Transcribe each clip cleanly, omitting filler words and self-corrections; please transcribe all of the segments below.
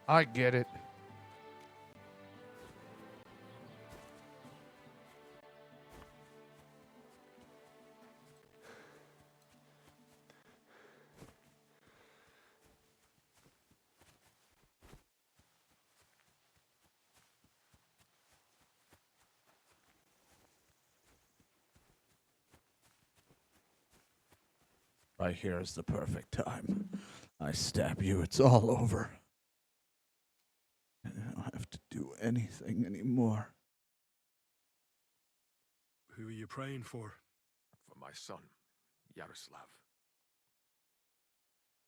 I get it. Right here is the perfect time. I stab you, it's all over. And I don't have to do anything anymore. Who are you praying for? For my son, Yaroslav.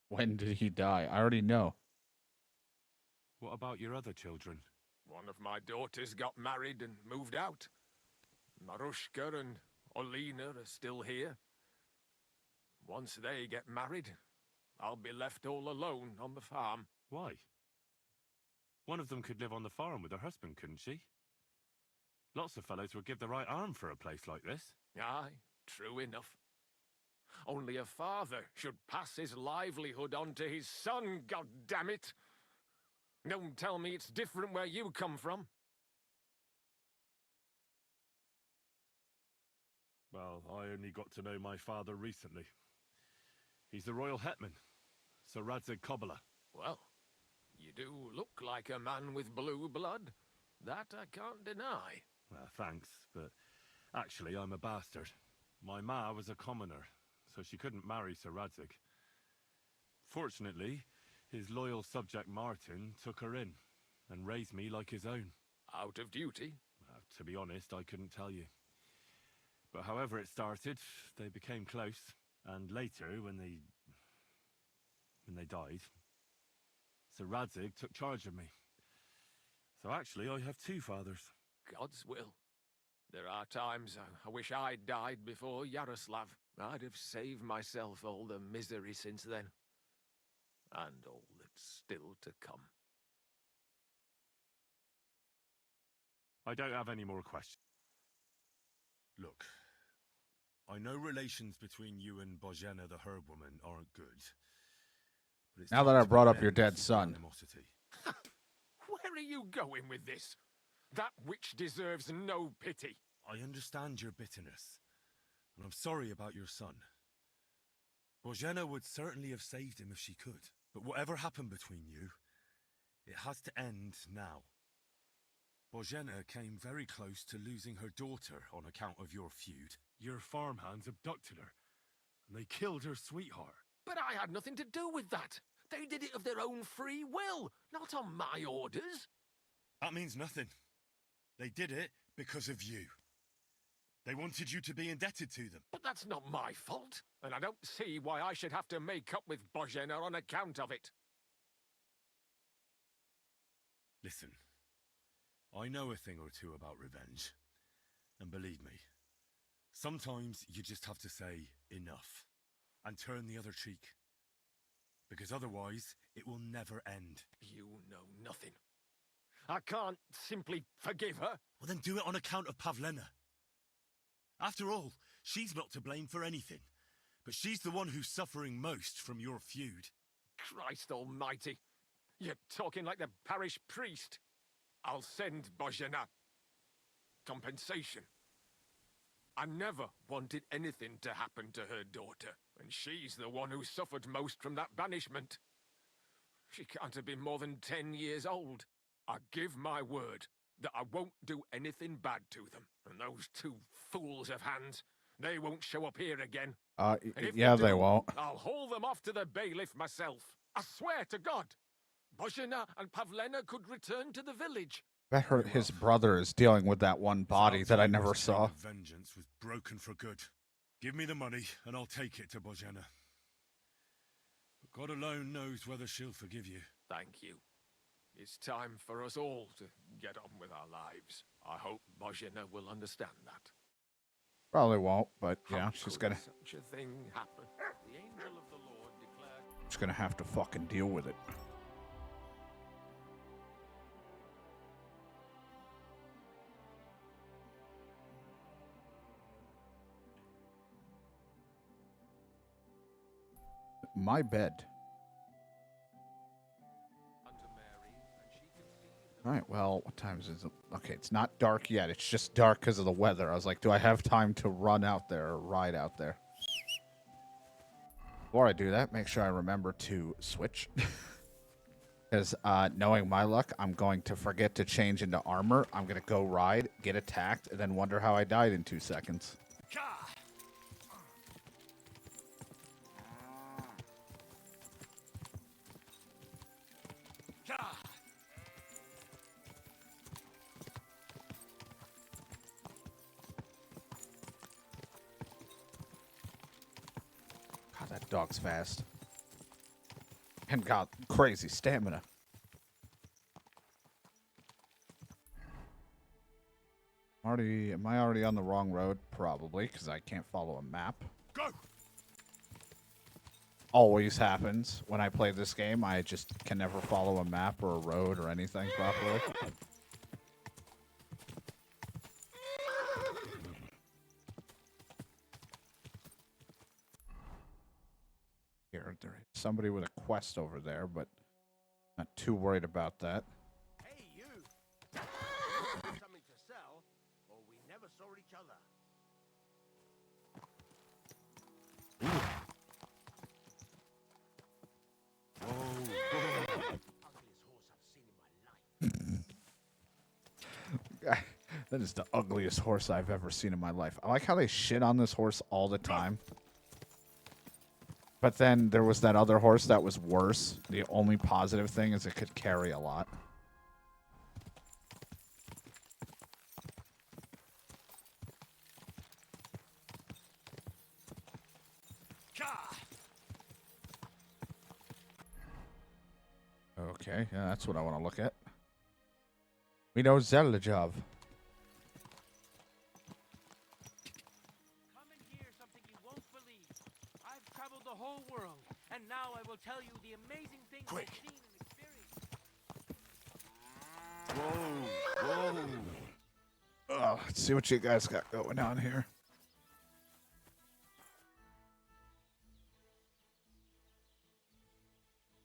When did he die? I already know. What about your other children? One of my daughters got married and moved out. Marushka and Olina are still here. Once they get married, I'll be left all alone on the farm. Why? One of them could live on the farm with her husband, couldn't she? Lots of fellows would give the right arm for a place like this. Aye, true enough. Only a father should pass his livelihood on to his son, goddammit! Don't tell me it's different where you come from. Well, I only got to know my father recently. He's the royal hetman, Sir Radzig Kobyla. Well, you do look like a man with blue blood. That I can't deny. Well, thanks, but actually I'm a bastard. My ma was a commoner, so she couldn't marry Sir Radzig. Fortunately, his loyal subject Martin took her in and raised me like his own. Out of duty? To be honest, I couldn't tell you. But however it started, they became close, and later, when they died, Sir Radzig took charge of me. So actually, I have two fathers. God's will. There are times I wish I'd died before Yaroslav. I'd have saved myself all the misery since then. And all that's still to come. I don't have any more questions. Look, I know relations between you and Bozhena the herb woman aren't good. But it's Now that time I to brought put up an your end dead to the son. animosity. Where are you going with this? That witch deserves no pity. I understand your bitterness, and I'm sorry about your son. Bozhena would certainly have saved him if she could. But whatever happened between you, it has to end now. Bozhena came very close to losing her daughter on account of your feud. Your farmhands abducted her, and they killed her sweetheart. But I had nothing to do with that. They did it of their own free will, not on my orders. That means nothing. They did it because of you. They wanted you to be indebted to them. But that's not my fault, and I don't see why I should have to make up with Bozhena on account of it. Listen, I know a thing or two about revenge. And believe me, sometimes you just have to say enough and turn the other cheek. Because otherwise, it will never end. You know nothing. I can't simply forgive her. Well, then do it on account of Pavlena. After all, she's not to blame for anything. But she's the one who's suffering most from your feud. Christ almighty. You're talking like the parish priest. I'll send Bozhena compensation. I never wanted anything to happen to her daughter, and she's the one who suffered most from that banishment. She can't have been more than 10 years old. I give my word that I won't do anything bad to them. And those two fools of hands, they won't show up here again. And if yeah, they do, won't. I'll haul them off to the bailiff myself. I swear to God. Bozhena and Pavlena could return to the village. I heard his brother is dealing with that one body that I never saw. Vengeance was broken for good. Give me the money, and I'll take it to Bozhena. But God alone knows whether she'll forgive you. Thank you. It's time for us all to get on with our lives. I hope Bozhena will understand that. Probably won't, but How yeah, she's could gonna. such a thing happen? The angel of the Lord declared. She's gonna have to fucking deal with it. My bed. Unto Mary, All right, well, what time is it? Okay, it's not dark yet. It's just dark because of the weather. I was like, do I have time to run out there or ride out there? Before I do that, make sure I remember to switch. Because knowing my luck, I'm going to forget to change into armor. I'm going to go ride, get attacked, and then wonder how I died in 2 seconds. God, that dog's fast. And got crazy stamina. Am I already on the wrong road? Probably, because I can't follow a map. Go! Always happens when I play this game. I just can never follow a map or a road or anything properly. Here, there's somebody with a quest over there, but not too worried about that. Hey, you! Something to sell, or we never saw each other. That is the ugliest horse I've ever seen in my life. I like how they shit on this horse all the time. But then there was that other horse that was worse. The only positive thing is it could carry a lot. Okay, yeah, that's what I want to look at. We know Zelda job. Come and hear something you won't believe. I've traveled the whole world, and now I will tell you the amazing things Quick. I've seen and experienced. Whoa! Oh, let's see what you guys got going on here.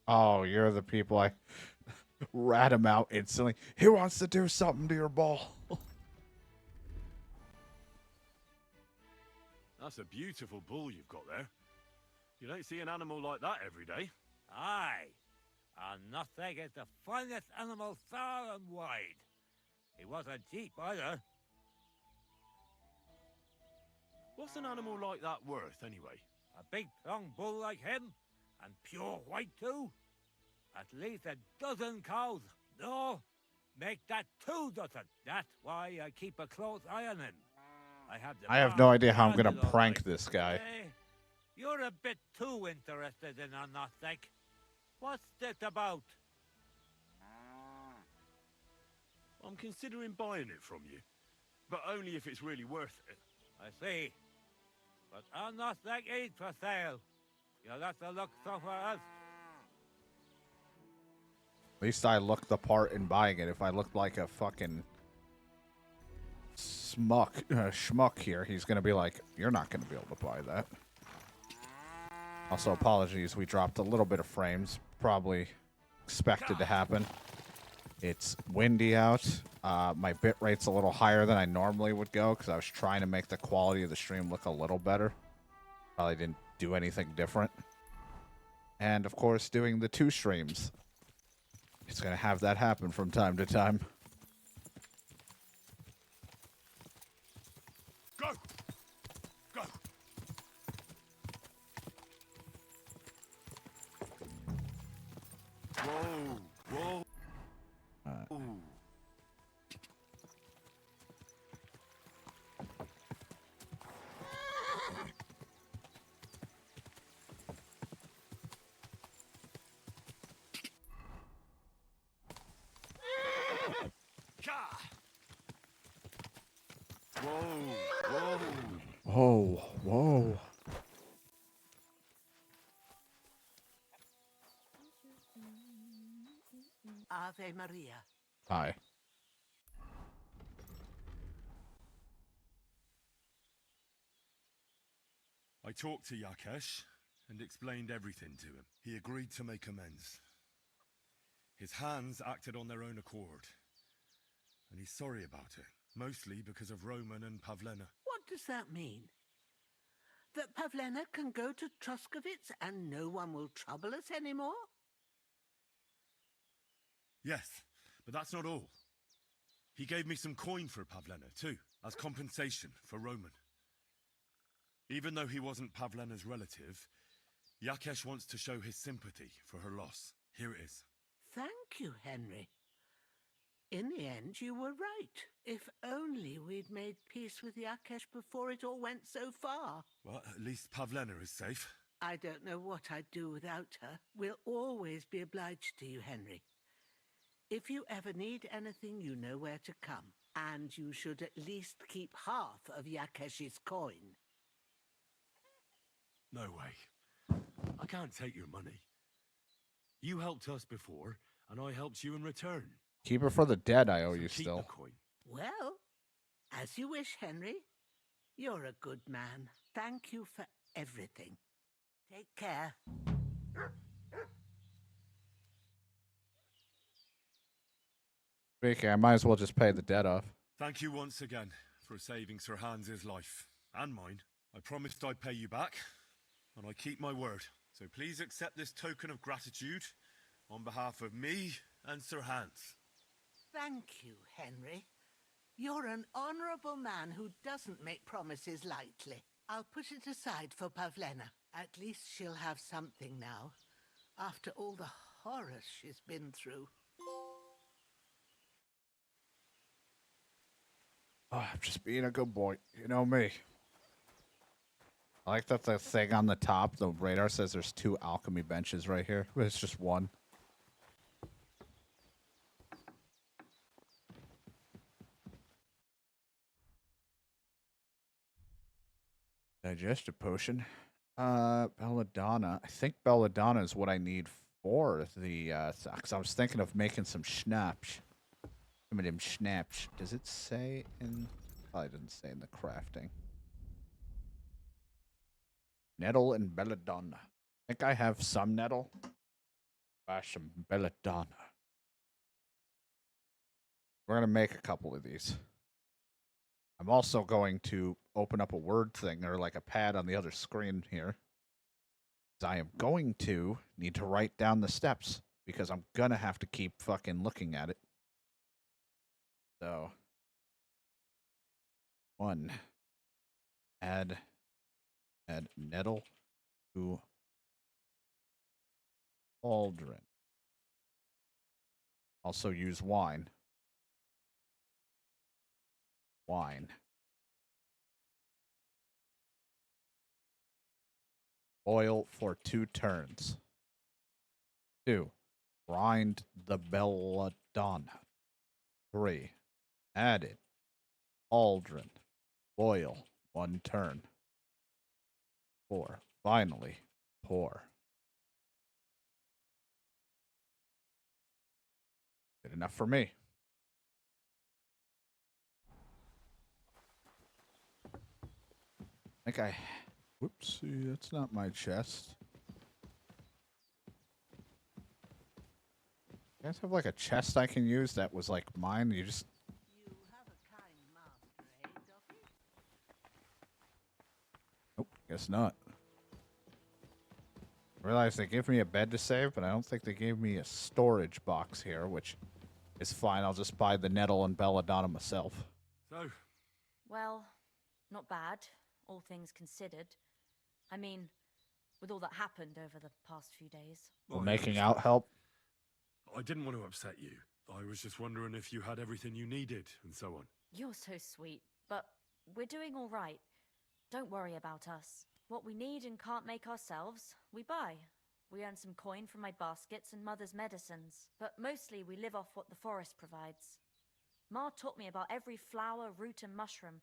Oh, you're the people I rat him out instantly. He wants to do something to your ball. That's a beautiful bull you've got there. You don't see an animal like that every day. Aye, and nothing is the finest animal far and wide. He wasn't cheap either. What's an animal like that worth, anyway? A big strong bull like him, and pure white too. At least a dozen cows. No, make that 2 dozen. That's why I keep a close eye on him. I have no idea how I'm going going to prank this guy. You're a bit too interested in a nothing. What's this about? I'm considering buying it from you, but only if it's really worth it. I see. But a nothing ain't for sale. You'll have to look somewhere else. At least I looked the part in buying it. If I looked like a fucking schmuck here, he's going to be like, you're not going to be able to buy that. Also, apologies. We dropped a little bit of frames. Probably expected to happen. It's windy out. My bit rate's a little higher than I normally would go because I was trying to make the quality of the stream look a little better. Probably didn't do anything different. And, of course, doing the 2 streams. It's going to have that happen from time to time. Go! Go! Whoa! Whoa! Ooh. Whoa! Whoa! Whoa. Ave Maria. Hi. I talked to Yakesh and explained everything to him. He agreed to make amends. His hands acted on their own accord. and he's sorry about it, mostly because of Roman and Pavlena. What does that mean? That Pavlena can go to Truskovitz and no one will trouble us anymore? Yes, but that's not all. He gave me some coin for Pavlena, too, as compensation for Roman. Even though he wasn't Pavlena's relative, Yakesh wants to show his sympathy for her loss. Here it is. Thank you, Henry. In the end, you were right. If only we'd made peace with Yakesh before it all went so far. Well, at least Pavlena is safe. I don't know what I'd do without her. We'll always be obliged to you, Henry. If you ever need anything, you know where to come. And you should at least keep half of Yakesh's coin. No way. I can't take your money. You helped us before, and I helped you in return. Keep it for the dead, I owe So you keep still. the coin. Well, as you wish, Henry. You're a good man. Thank you for everything. Take care. Speaking, I might as well just pay the debt off. Thank you once again for saving Sir Hans's life, and mine. I promised I'd pay you back, and I keep my word. So please accept this token of gratitude on behalf of me and Sir Hans. Thank you, Henry. You're an honorable man who doesn't make promises lightly. I'll put it aside for Pavlena. At least she'll have something now, after all the horrors she's been through. Oh, I'm just being a good boy. You know me. I like that the thing on the top, the radar says there's 2 alchemy benches right here, but it's just one. Digestive potion. Belladonna. I think belladonna is what I need for the, because I was thinking of making some schnapps. Some of them schnapps. Does it say in, probably didn't say in the crafting. Nettle and belladonna. I think I have some nettle. Buy some belladonna. We're going to make a couple of these. I'm also going to open up a word thing or like a pad on the other screen here. I am going to need to write down the steps because I'm going to have to keep fucking looking at it. So, 1. Add nettle to cauldron. Also use wine. Wine. Boil for 2 turns. 2. Grind the belladonna. 3. Add it. Cauldron. Boil 1 turn. 4. Finally, pour. Good enough for me. I think I... Whoops, that's not my chest. You guys have like a chest I can use that was like mine? You just... You have a kind master, eh, Doffy? Nope, guess not. I realize they gave me a bed to save, but I don't think they gave me a storage box here, which is fine. I'll just buy the nettle and belladonna myself. So, Well, not bad, all things considered. I mean, with all that happened over the past few days. Will making out help? I didn't want to upset you. I was just wondering if you had everything you needed and so on. You're so sweet, but we're doing all right. Don't worry about us. What we need and can't make ourselves, we buy. We earn some coin from my baskets and Mother's medicines, but mostly we live off what the forest provides. Ma taught me about every flower, root and mushroom,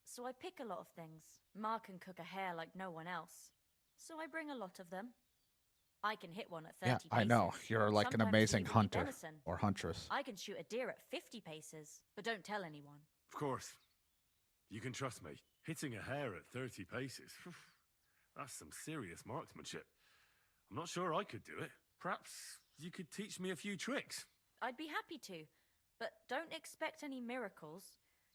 so I pick a lot of things. Ma can cook a hare like no one else, so I bring a lot of them. I can hit one at 30 Yeah, paces. I know. You're like an Sometimes amazing even eat hunter venison. or huntress. I can shoot a deer at 50 paces, but don't tell anyone. Of course. You can trust me. Hitting a hare at 30 paces. That's some serious marksmanship. I'm not sure I could do it. Perhaps you could teach me a few tricks. I'd be happy to. But don't expect any miracles.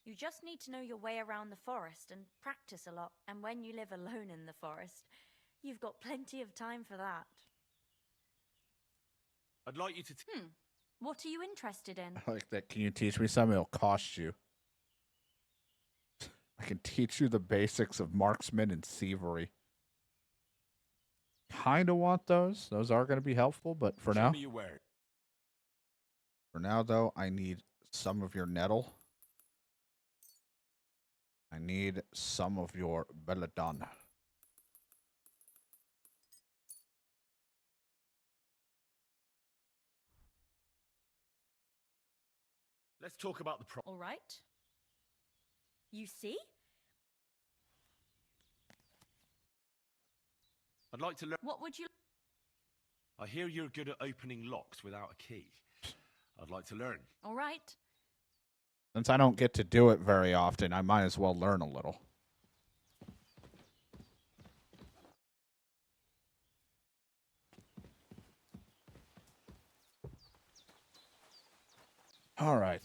You just need to know your way around the forest and practice a lot. And when you live alone in the forest, you've got plenty of time for that. I'd like you to. What are you interested in? I like that. Can you teach me something? It'll cost you. I can teach you the basics of marksman and thievery. Kind of want those. Those are going to be helpful, but for Show now. me your where. For now, though, I need some of your nettle. I need some of your belladonna. Let's talk about the All right. You see? I'd like to learn. What would you... I hear you're good at opening locks without a key. I'd like to learn. All right. Since I don't get to do it very often, I might as well learn a little. All right.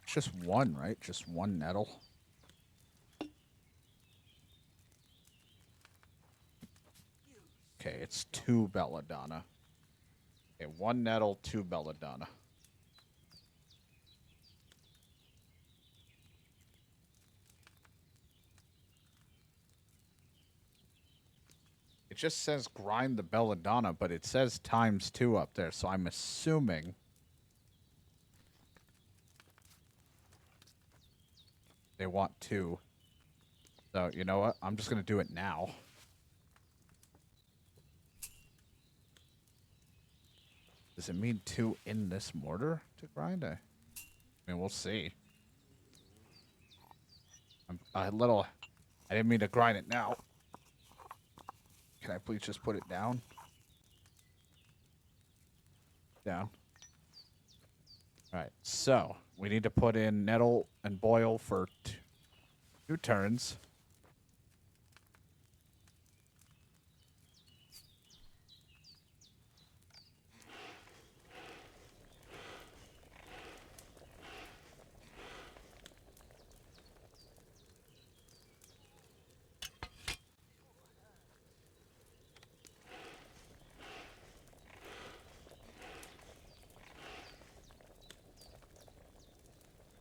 It's just one, right? Just one nettle. Okay, it's 2 belladonna. Okay, 1 nettle, 2 belladonna. It just says grind the belladonna, but it says ×2 up there, so I'm assuming they want 2. So, you know what? I'm just going to do it now. Does it mean 2 in this mortar to grind? I mean, we'll see. I didn't mean to grind it now. Can I please just put it down? Down. Alright, so we need to put in nettle and boil for 2 turns.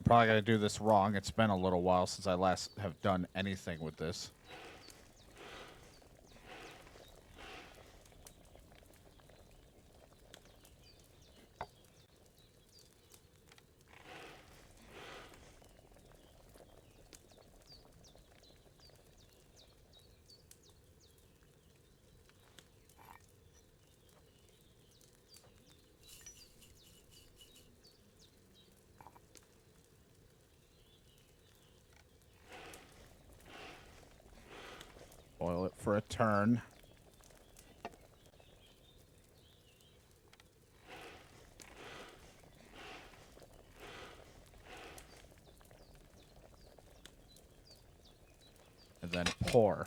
Probably going to do this wrong. It's been a little while since I last have done anything with this. Boil it for a turn. And then pour.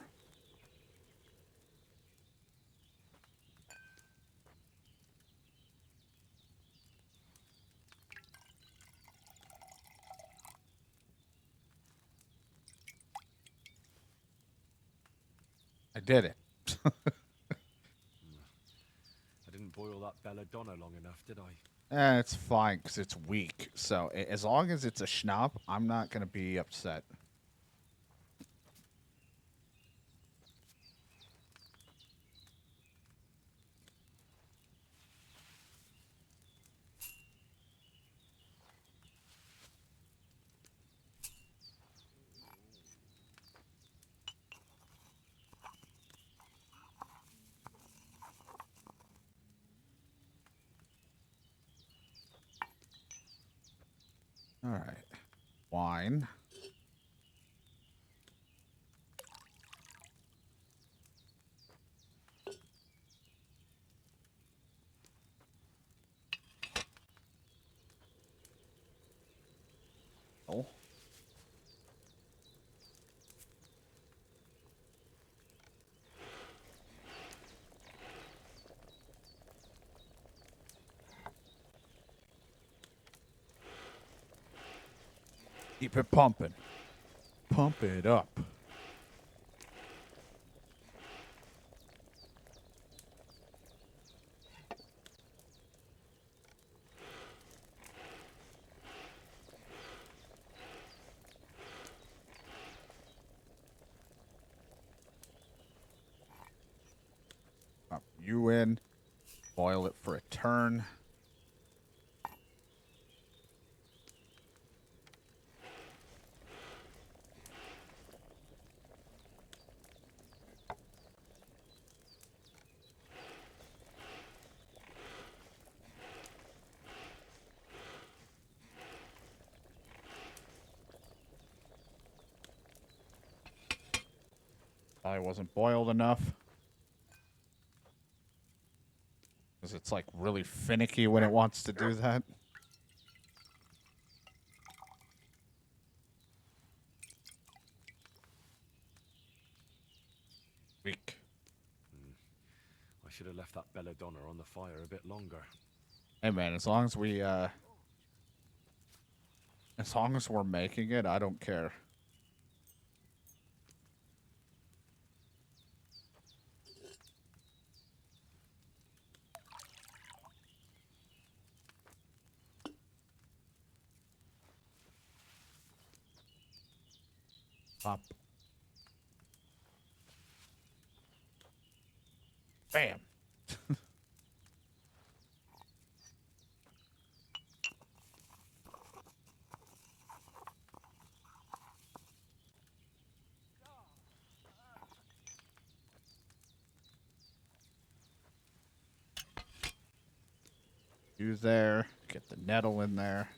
I did it. I didn't boil that belladonna long enough, did I? It's fine because it's weak. So as long as it's a schnapp, I'm not going to be upset. All right. Wine. boil. Keep it pumping. Pump it up. Pop you in. Boil it for a turn. Probably wasn't boiled enough. Because it's like really finicky when it wants to do that. Weak. I should have left that belladonna on the fire a bit longer. Hey man, as long as we're making it, I don't care. Pop. Bam. You there. Get the nettle in there.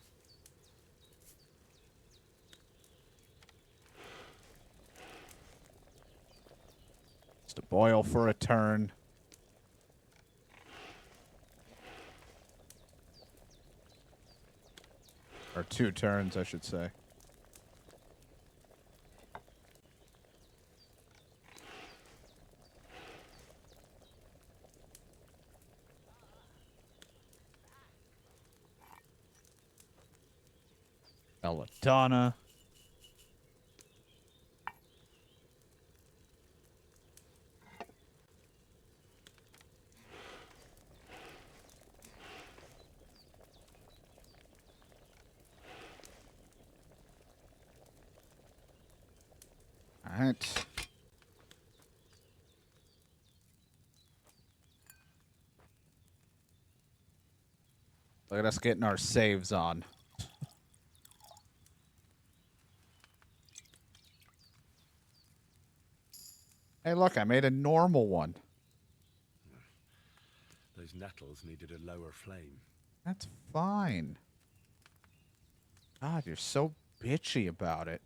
Just to boil for a turn. Or 2 turns, I should say. Belladonna. All right. Look at us getting our saves on. Hey, look, I made a normal one. Those nettles needed a lower flame. That's fine. God, you're so bitchy about it.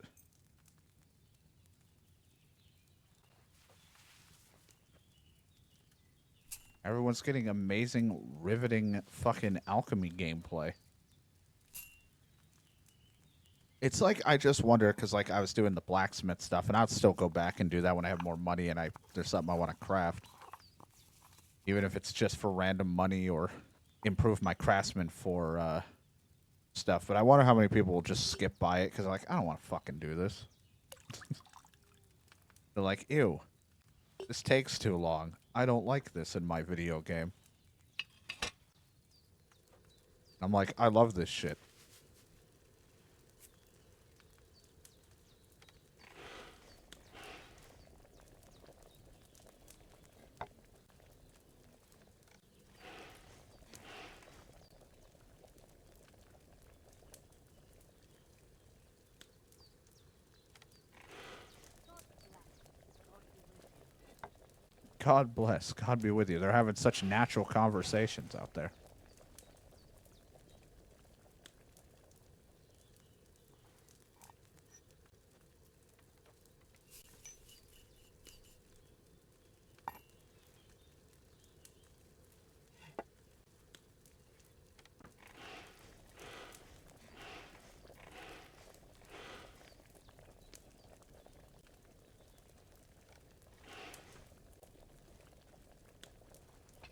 Everyone's getting amazing, riveting fucking alchemy gameplay. It's like, I just wonder, because like I was doing the blacksmith stuff, and I'll still go back and do that when I have more money and there's something I want to craft. Even if it's just for random money or improve my craftsman for stuff. But I wonder how many people will just skip by it, because they're like, I don't want to fucking do this. They're like, ew, this takes too long. I don't like this in my video game. I'm like, I love this shit. God bless. God be with you. They're having such natural conversations out there.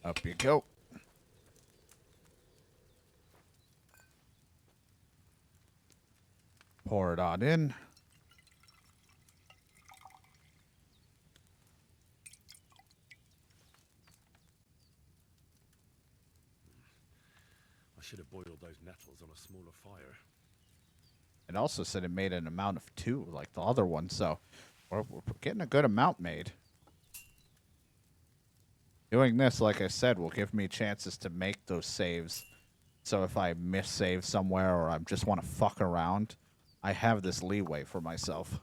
Up you go. Pour it on in. I should have boiled those nettles on a smaller fire. It also said it made an amount of 2, like the other one, so we're getting a good amount made. Doing this, like I said, will give me chances to make those saves. So if I miss save somewhere or I just want to fuck around, I have this leeway for myself.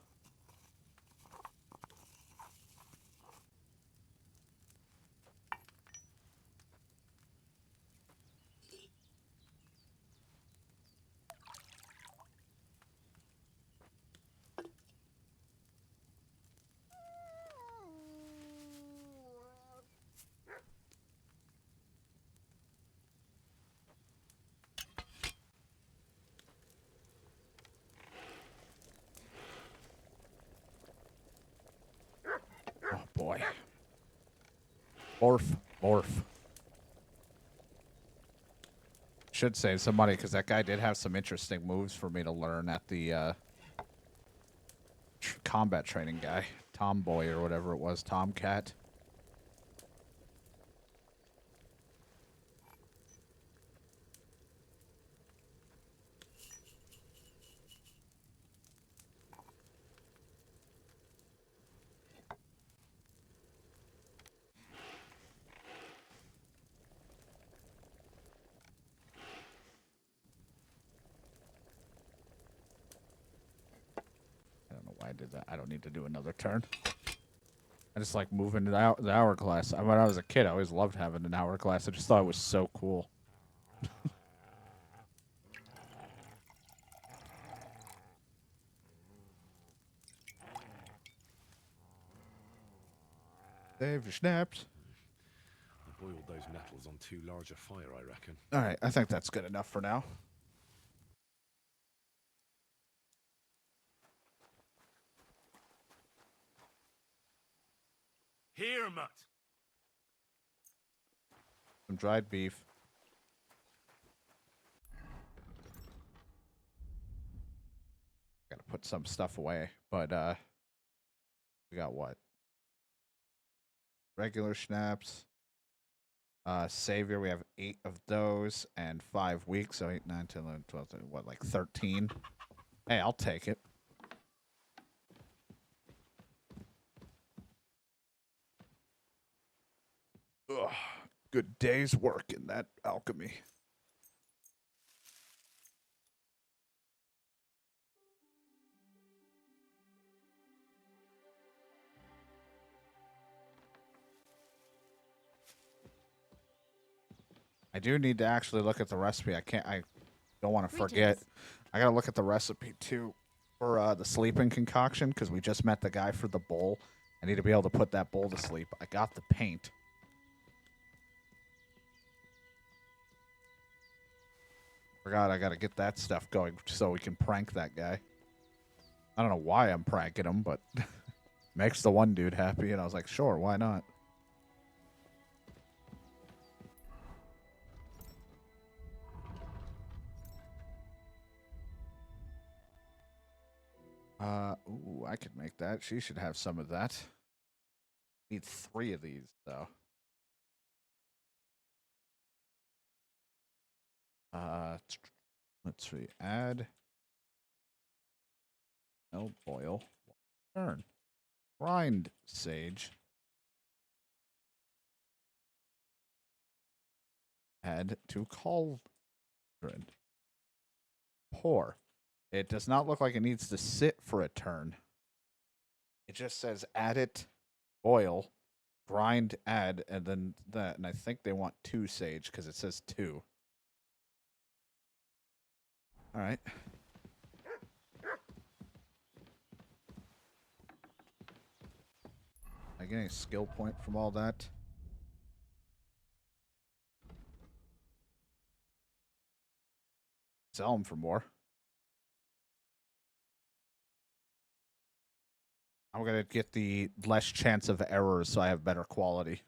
Oh boy. Morph, morph. Should save some money because that guy did have some interesting moves for me to learn at the combat training guy. Tomboy or whatever it was. Tomcat. I don't know why I did that. I don't need to do another turn. I just like moving the hourglass. When I was a kid, I always loved having an hourglass. I just thought it was so cool. Save your snaps. I boiled those nettles on too large a fire, I reckon. All right, I think that's good enough for now. Here, Mutt! Some dried beef. Gotta put some stuff away, but we got what? Regular schnapps. Savior, we have 8 of those and 5 weeks, so 8, 9, 10, 11, 12, 13, what, like 13? Hey, I'll take it. Ugh, good day's work in that alchemy. I do need to actually look at the recipe. I don't want to forget. I gotta look at the recipe too for the sleeping concoction because we just met the guy for the bowl. I need to be able to put that bowl to sleep. I got the paint. Forgot I gotta get that stuff going so we can prank that guy. I don't know why I'm pranking him, but makes the one dude happy, and I was like, sure, why not? Ooh, I could make that. She should have some of that. Need 3 of these, though. Let's see. Add. No, boil. Turn. Grind sage. Add to cauldron. Pour. It does not look like it needs to sit for a turn. It just says add it, boil, grind, add, and then that. And I think they want 2 sage because it says 2. All right. I get a skill point from all that. Sell them for more. I'm gonna get the less chance of errors so I have better quality.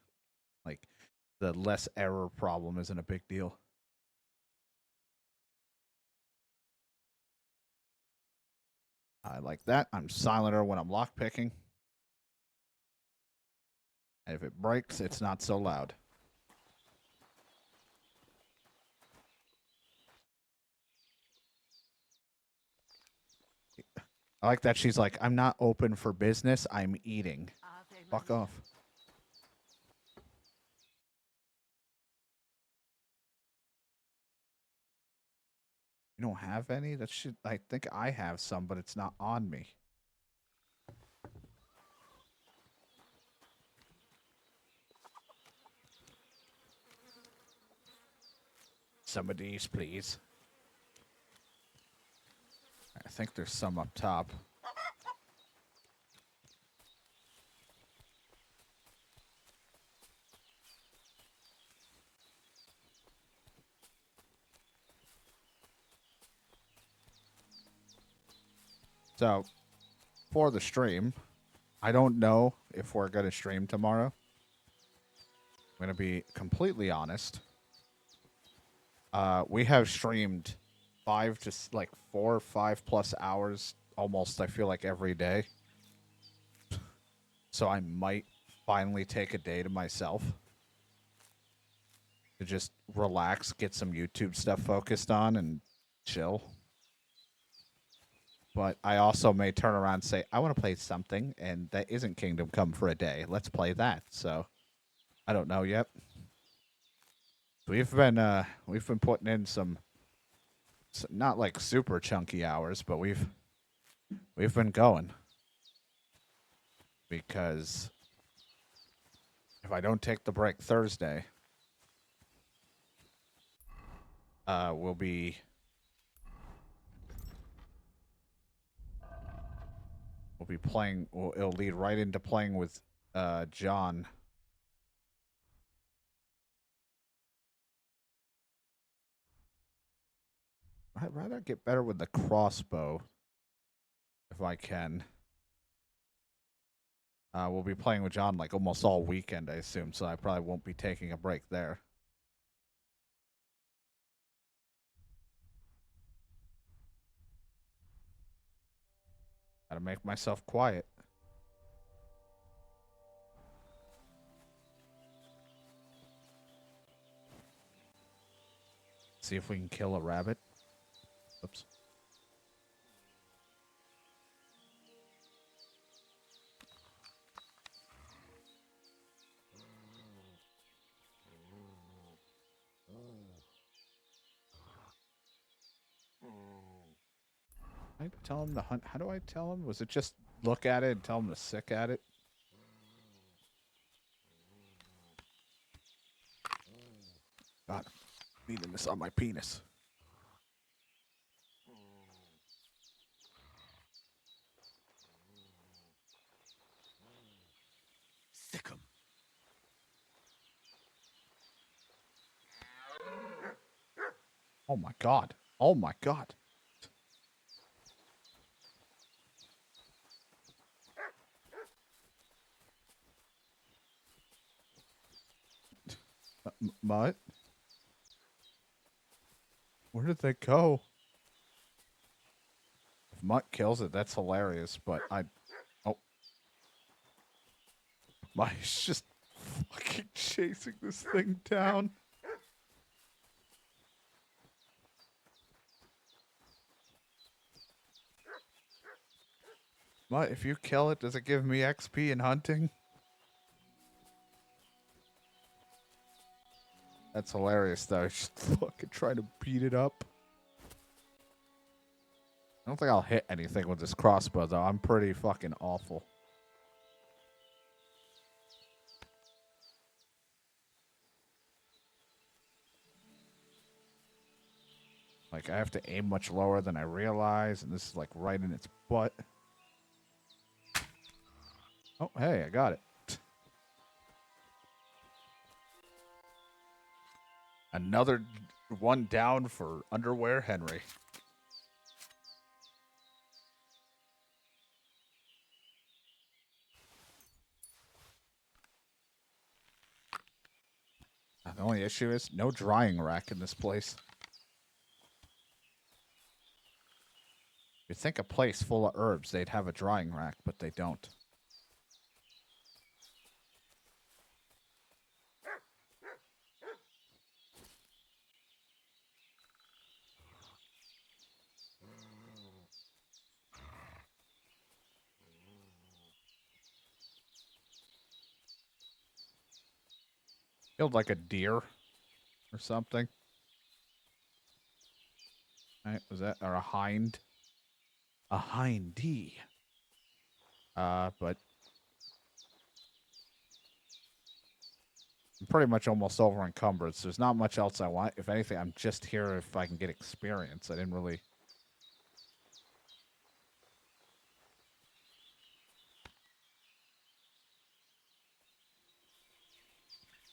Like the less error problem isn't a big deal. I like that. I'm silenter when I'm lockpicking. And if it breaks, it's not so loud. I like that she's like, I'm not open for business, I'm eating. Fuck off. You don't have any? That should, I think I have some, but it's not on me. Some of these, please. I think there's some up top. So, for the stream, I don't know if we're going to stream tomorrow. I'm going to be completely honest. We have streamed 4 or 5+ hours almost, I feel like, every day. So I might finally take a day to myself to just relax, get some YouTube stuff focused on, and chill. But I also may turn around and say, I want to play something, and that isn't Kingdom Come for a day. Let's play that. So, I don't know yet. We've been putting in some not like super chunky hours, but we've been going. Because if I don't take the break Thursday, we'll be playing. It'll lead right into playing with John. I'd rather get better with the crossbow if I can. We'll be playing with John like almost all weekend, I assume, so I probably won't be taking a break there. Gotta make myself quiet. See if we can kill a rabbit. Oops. I tell him to hunt. How do I tell him? Was it just look at it and tell him to sick at it? God, I'm beating this on my penis. Sick 'em. Oh my God. Oh my God. Mutt? Where did they go? If Mutt kills it, that's hilarious, but oh. Mutt's just fucking chasing this thing down. Mutt, if you kill it, does it give me XP in hunting? That's hilarious, though. Just fucking trying to beat it up. I don't think I'll hit anything with this crossbow, though. I'm pretty fucking awful. Like, I have to aim much lower than I realize, and this is, like, right in its butt. Oh, hey, I got it. Another one down for Underwear Henry. The only issue is no drying rack in this place. You'd think a place full of herbs, they'd have a drying rack, but they don't. Killed like a deer or something. Right, was that, or a hind? A hindy. But I'm pretty much almost over encumbered, so there's not much else I want. If anything, I'm just here if I can get experience. I didn't really...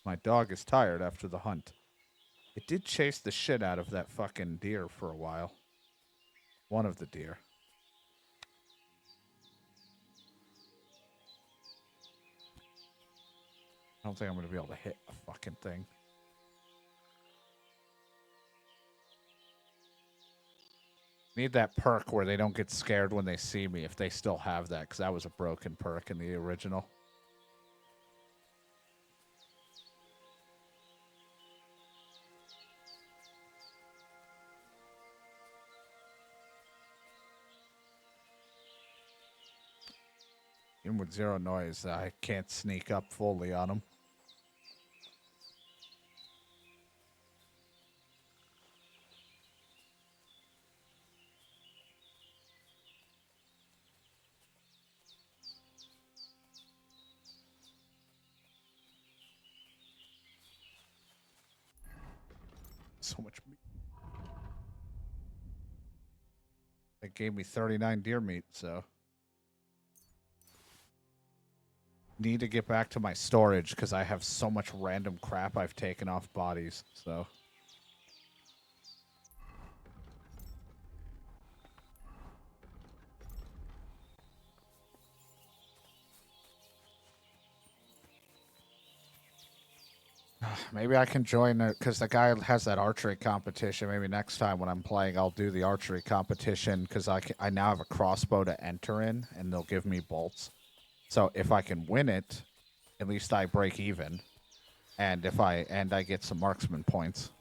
My dog is tired after the hunt. It did chase the shit out of that fucking deer for a while. One of the deer. I don't think I'm going to be able to hit a fucking thing. Need that perk where they don't get scared when they see me, if they still have that, because that was a broken perk in the original. Even with zero noise, I can't sneak up fully on them. So much meat. It gave me 39 deer meat, so... Need to get back to my storage because I have so much random crap I've taken off bodies, so... Maybe I can join it because the guy has that archery competition. Maybe next time when I'm playing, I'll do the archery competition because I now have a crossbow to enter in, and they'll give me bolts. So if I can win it, at least I break even, and I get some marksman points.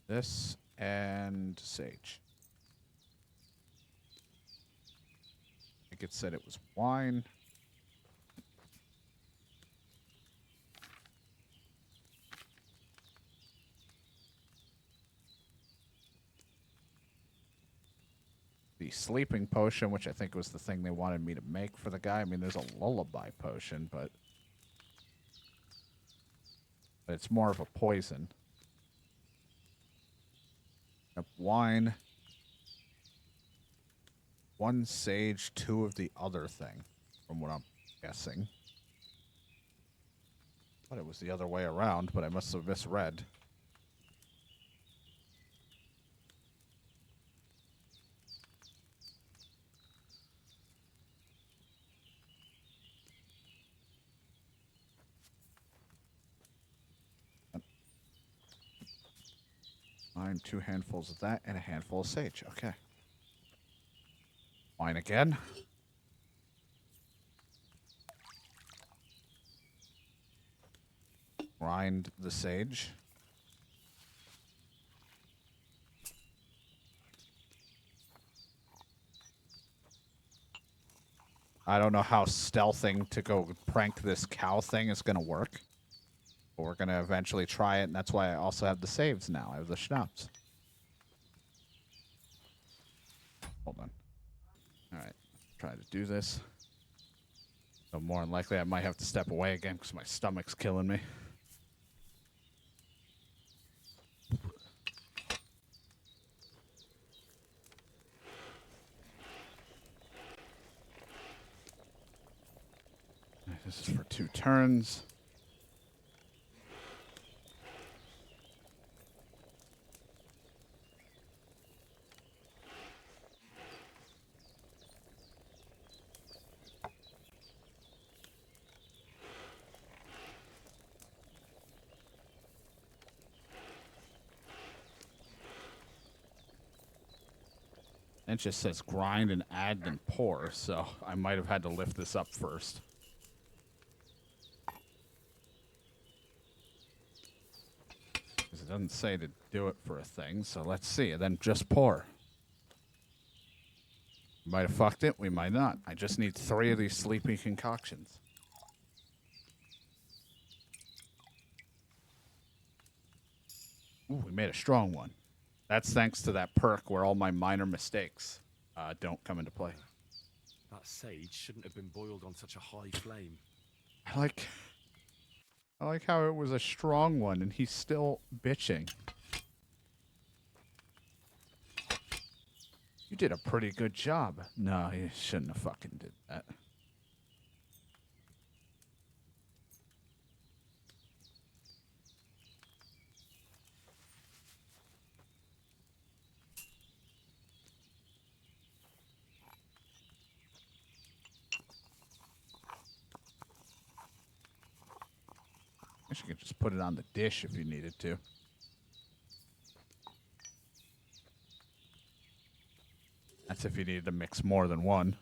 This and sage. I think it said it was wine. The sleeping potion, which I think was the thing they wanted me to make for the guy. I mean, there's a lullaby potion, but it's more of a poison. Wine, 1 sage, 2 of the other thing, from what I'm guessing. Thought it was the other way around, but I must have misread. Mine, 2 handfuls of that, and a handful of sage. Okay. Wine again. Grind the sage. I don't know how stealthing to go prank this cow thing is going to work. But we're going to eventually try it, and that's why I also have the saves now. I have the schnapps. Hold on. Alright, try to do this. So more than likely I might have to step away again because my stomach's killing me. This is for 2 turns. It just says grind and add and pour, so I might have had to lift this up first. Because it doesn't say to do it for a thing, so let's see. And then just pour. We might have fucked it, we might not. I just need 3 of these sleepy concoctions. Ooh, we made a strong one. That's thanks to that perk where all my minor mistakes don't come into play. That sage shouldn't have been boiled on such a high flame. I like how it was a strong one and he's still bitching. You did a pretty good job. No, you shouldn't have fucking did that. I guess you could just put it on the dish if you needed to. That's if you needed to mix more than one.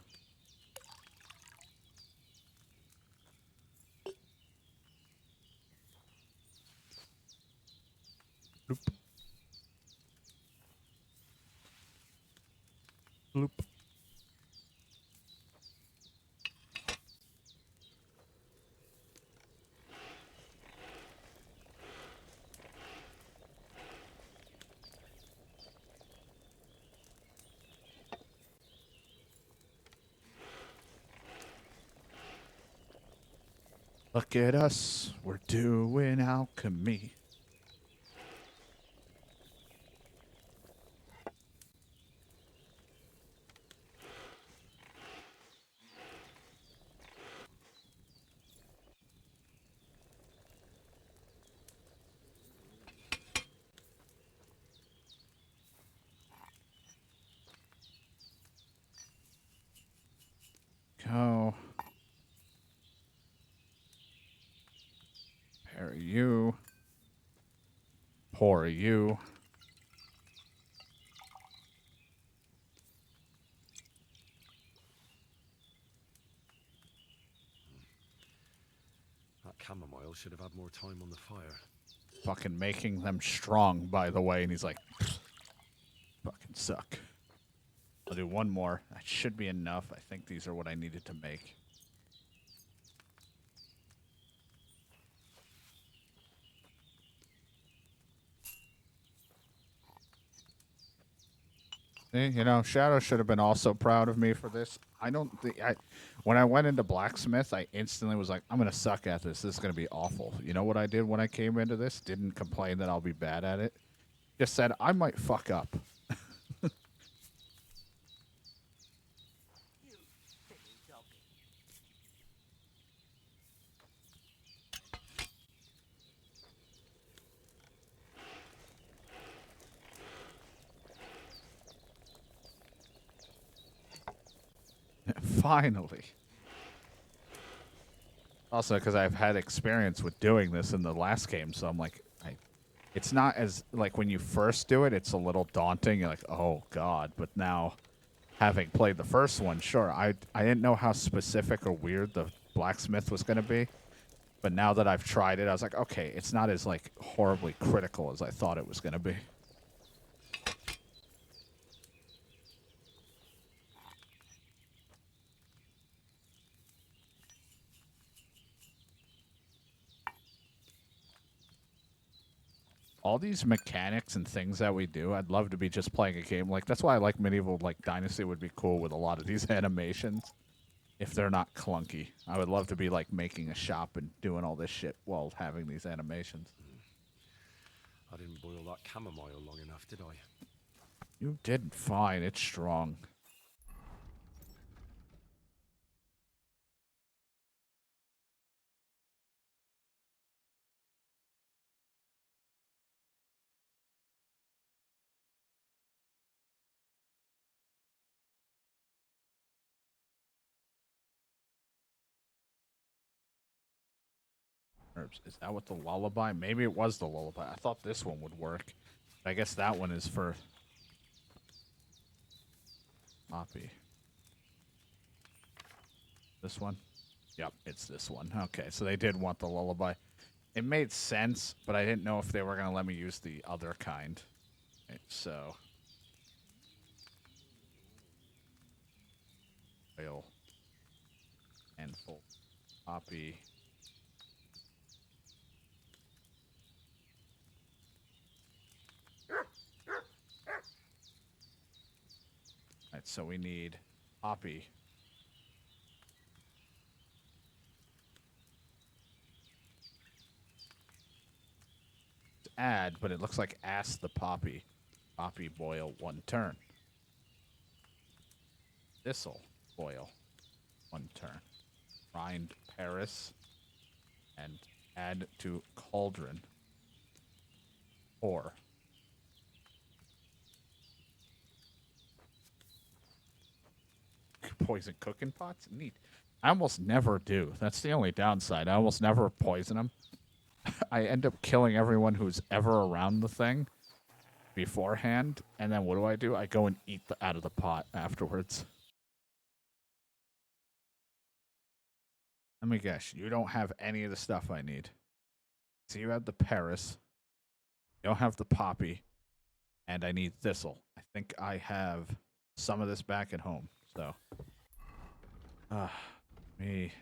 Bloop. Bloop. Look at us, we're doing alchemy. Go. Pair you. Pour you. That chamomile should have had more time on the fire. Fucking making them strong, by the way. And he's like, fucking suck. I'll do one more. That should be enough. I think these are what I needed to make. See, you know, Shadow should have been also proud of me for this. I don't think when I went into blacksmith, I instantly was like, I'm gonna suck at this. This is gonna be awful. You know what I did when I came into this? Didn't complain that I'll be bad at it. Just said I might fuck up. Finally. Also, because I've had experience with doing this in the last game, so I'm like, it's not as, like, when you first do it, it's a little daunting. You're like, oh, God. But now, having played the first one, sure, I didn't know how specific or weird the blacksmith was going to be. But now that I've tried it, I was like, okay, it's not as, like, horribly critical as I thought it was going to be. All these mechanics and things that we do, I'd love to be just playing a game. Like, that's why I like Medieval, like, Dynasty would be cool with a lot of these animations. If they're not clunky. I would love to be, like, making a shop and doing all this shit while having these animations. I didn't boil that chamomile long enough, did I? You did fine. It's strong. Herbs. Is that what the lullaby? Maybe it was the lullaby. I thought this one would work. I guess that one is for Poppy. This one? Yep, it's this one. Okay, so they did want the lullaby. It made sense, but I didn't know if they were going to let me use the other kind. Okay, so... oil. Handful. Poppy. Alright, so we need Poppy. Add, but it looks like ask the Poppy. Poppy boil 1 turn. This'll boil 1 turn. Grind Paris and add to cauldron. 4. Poison cooking pots? Neat. I almost never do. That's the only downside. I almost never poison them. I end up killing everyone who's ever around the thing beforehand, and then what do? I go and eat out of the pot afterwards. Let me guess. You don't have any of the stuff I need. So you have the Paris. You don't have the Poppy. And I need Thistle. I think I have some of this back at home. So, me.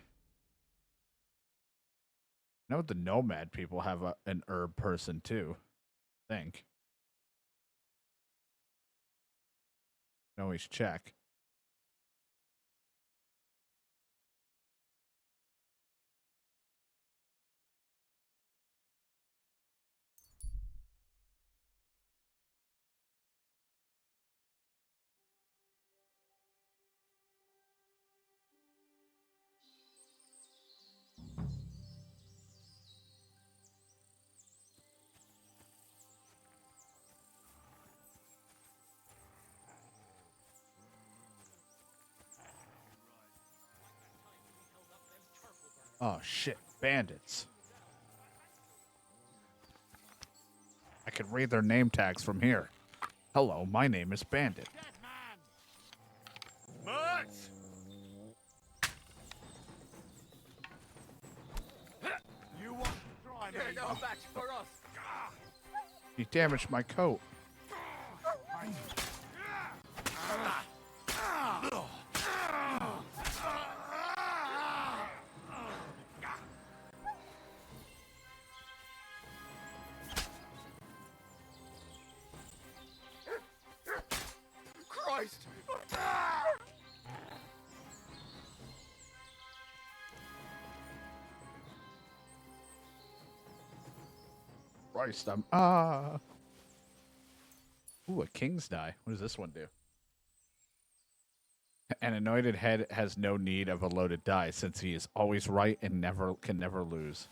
I know the Nomad people have an herb person too. I think. Can always check. Oh shit, bandits. I can read their name tags from here. Hello, my name is Bandit. Mutt! You want to try me? They're no match for us. He damaged my coat. Christ! Christ, Ooh, a king's die. What does this one do? An anointed head has no need of a loaded die, since he is always right and can never lose.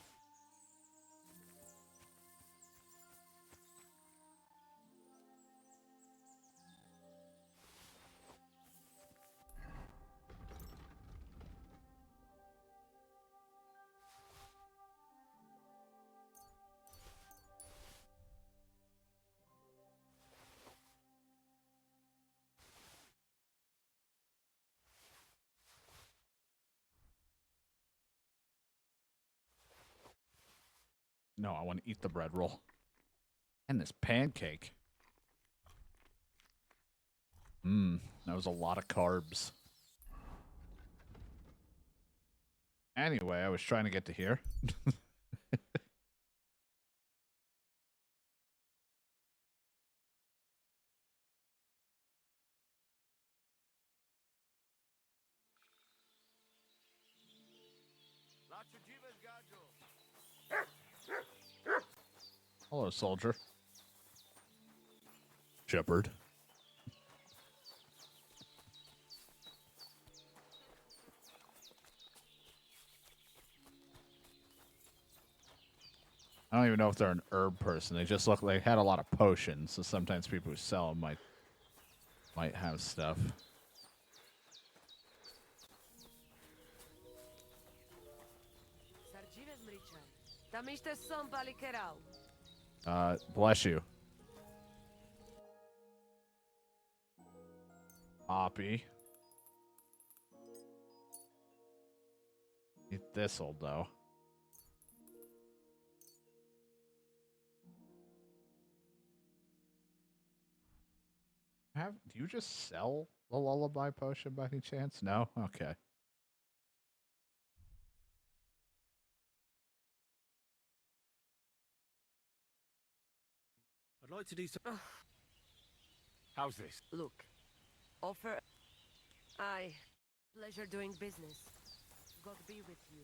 No, I want to eat the bread roll. And this pancake. That was a lot of carbs. Anyway, I was trying to get to here. Hello, soldier. Shepherd. I don't even know if they're an herb person. They just look like they had a lot of potions, so sometimes people who sell them might have stuff. Bless you. Poppy. Need thistle, though. Do you just sell the lullaby potion by any chance? No? Okay. I'd like to do some. How's this? Look, offer. Aye. Pleasure doing business. God be with you.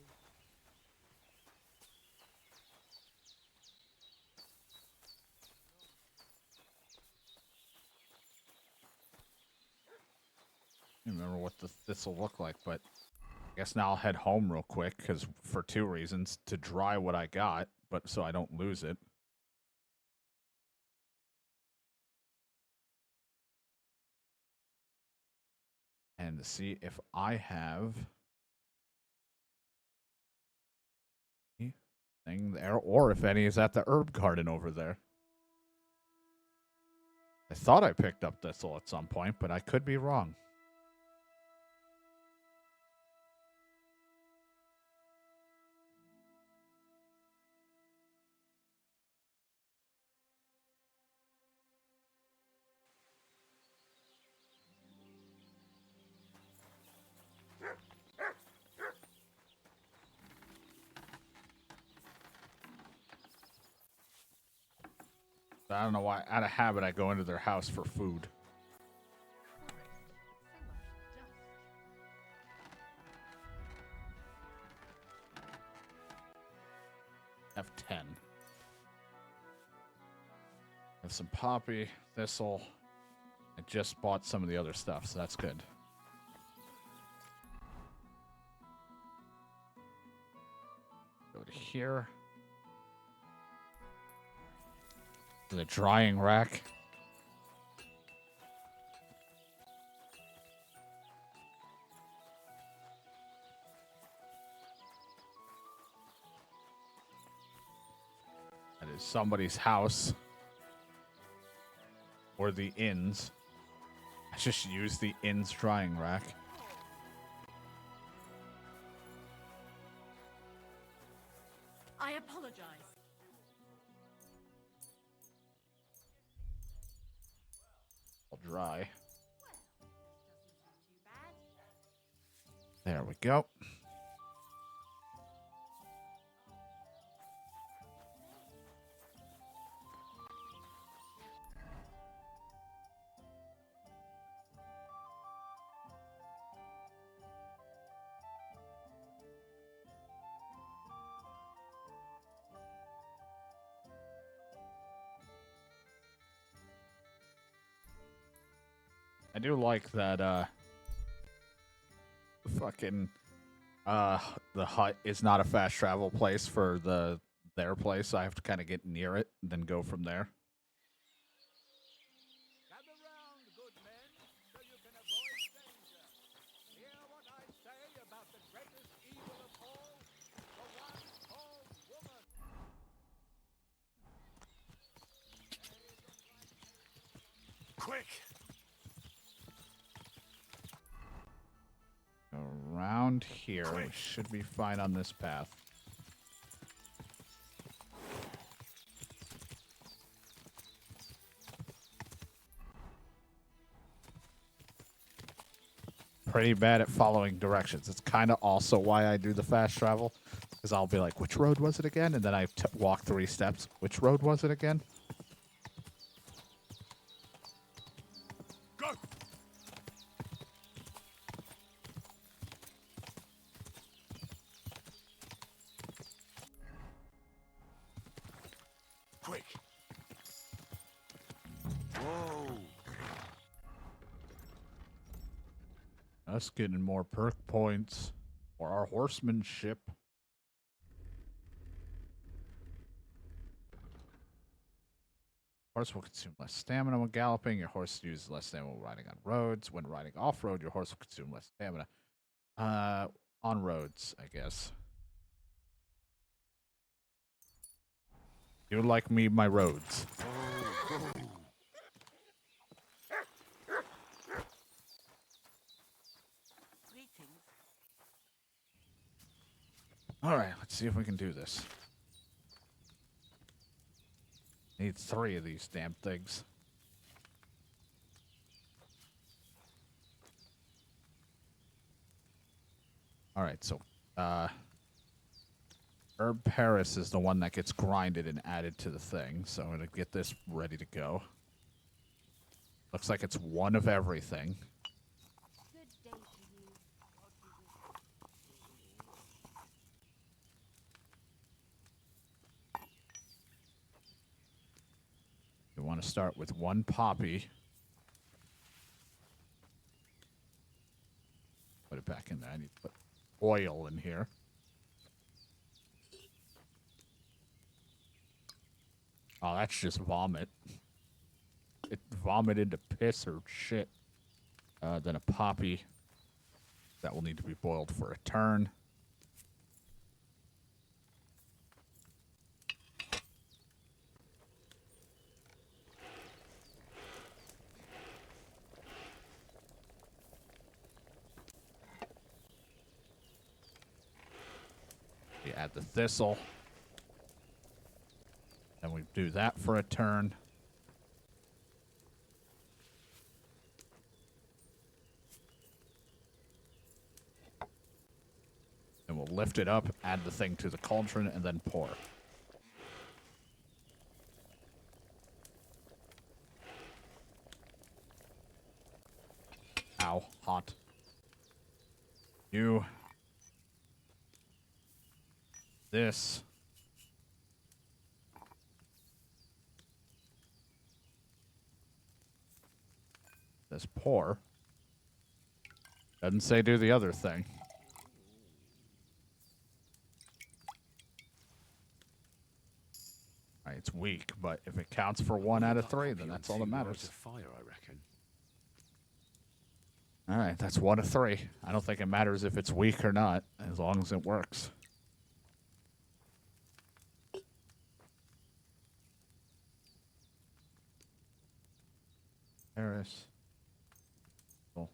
I don't remember what this will look like, but I guess now I'll head home real quick, because for 2 reasons. To dry what I got, but so I don't lose it. And to see if I have anything there, or if any is at the herb garden over there. I thought I picked up thistle at some point, but I could be wrong. I don't know why. Out of habit, I go into their house for food. F10. I have some poppy, thistle. I just bought some of the other stuff, so that's good. Go to here. To the drying rack. That is somebody's house. Or the inn's. I just used the inn's drying rack. I apologize. I'll dry. There we go. I do like that fucking the hut is not a fast travel place for their place. I have to kind of get near it and then go from there. Gather round, good men, so you can avoid danger. Hear what I say about the greatest evil of all, the one called woman. Quick! Around here, we should be fine on this path. Pretty bad at following directions. It's kind of also why I do the fast travel, because I'll be like, which road was it again? And then I walk 3 steps. Which road was it again? Go! Quick! Whoa! Us getting more perk points for our horsemanship. Horse will consume less stamina when galloping. Your horse uses less stamina when riding on roads. When riding off-road, your horse will consume less stamina. On roads, I guess. You like me, my roads. Greetings. All right, let's see if we can do this. Need 3 of these damn things. All right, so Herb Paris is the one that gets grinded and added to the thing, so I'm gonna get this ready to go. Looks like it's 1 of everything. Good day to you. You want to start with 1 poppy. Put it back in there. I need to put oil in here. Oh, that's just vomit. It vomited into piss or shit. Then a poppy. That will need to be boiled for a turn. We add the thistle. Then we do that for a turn. Then we'll lift it up, add the thing to the cauldron, and then pour. Ow, hot. You. This. This pour. Doesn't say do the other thing. Right, it's weak, but if it counts for 1 out of 3, then that's all that matters. Fire, I reckon. All right, that's 1 of 3. I don't think it matters if it's weak or not, as long as it works. Paris. Cool.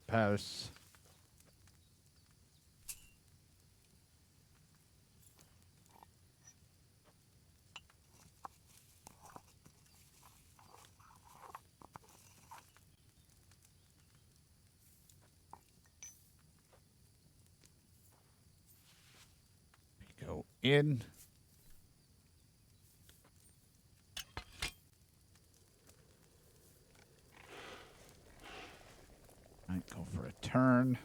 Paris. Go in. Might go for a turn.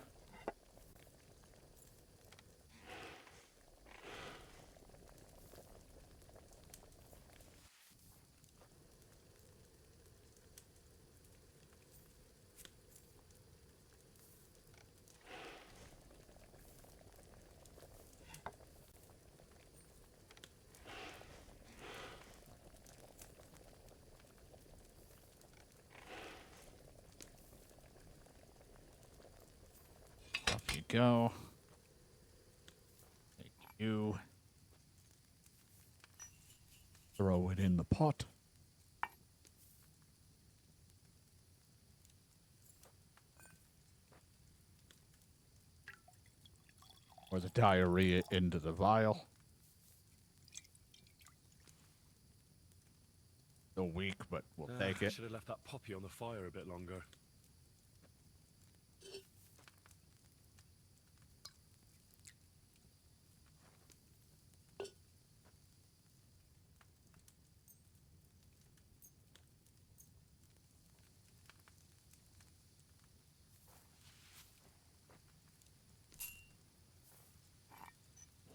Up you go. Take you. Throw it in the pot. Or the diarrhea into the vial. Still weak, but we'll take it. Should have left that poppy on the fire a bit longer.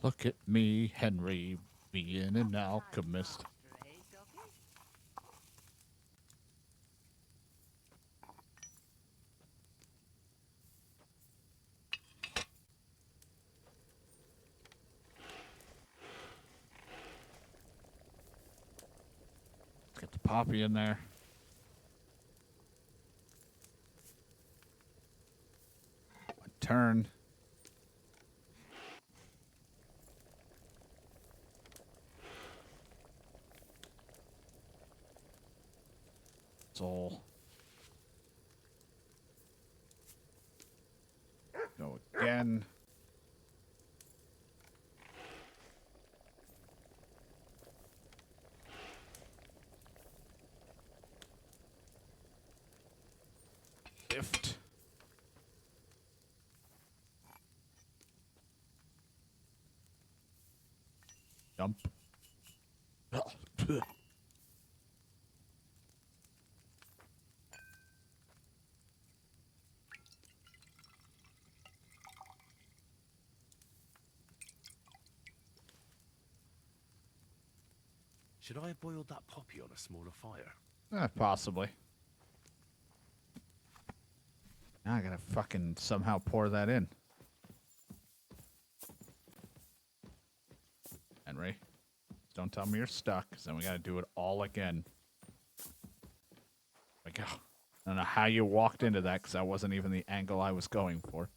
Look at me, Henry, being an alchemist. Get the poppy in there. One turn. Soul. Go again. Gift. Jump. Should I have boiled that poppy on a smaller fire? Possibly. Now I gotta fucking somehow pour that in. Henry, don't tell me you're stuck, because then we gotta do it all again. There we go. I don't know how you walked into that, because that wasn't even the angle I was going for.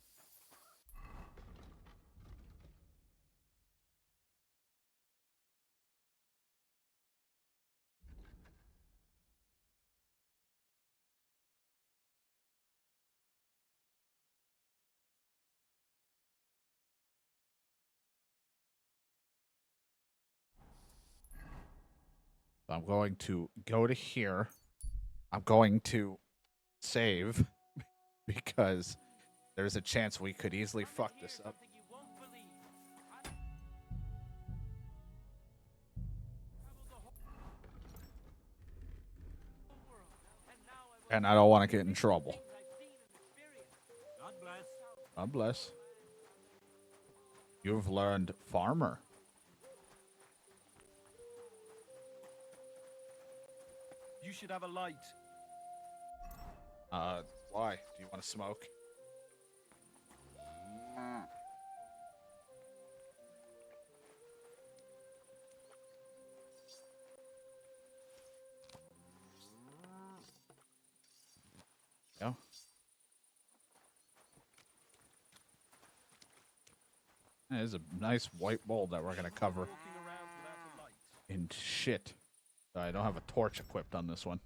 So I'm going to go to here. I'm going to save because there's a chance we could easily fuck this up. Something you won't believe. And I don't want to get in trouble. God bless. God bless. You've learned farmer. You should have a light. Why? Do you want to smoke? Yeah. There's a nice white bowl that we're gonna cover Walking around without a light. in shit. I don't have a torch equipped on this one.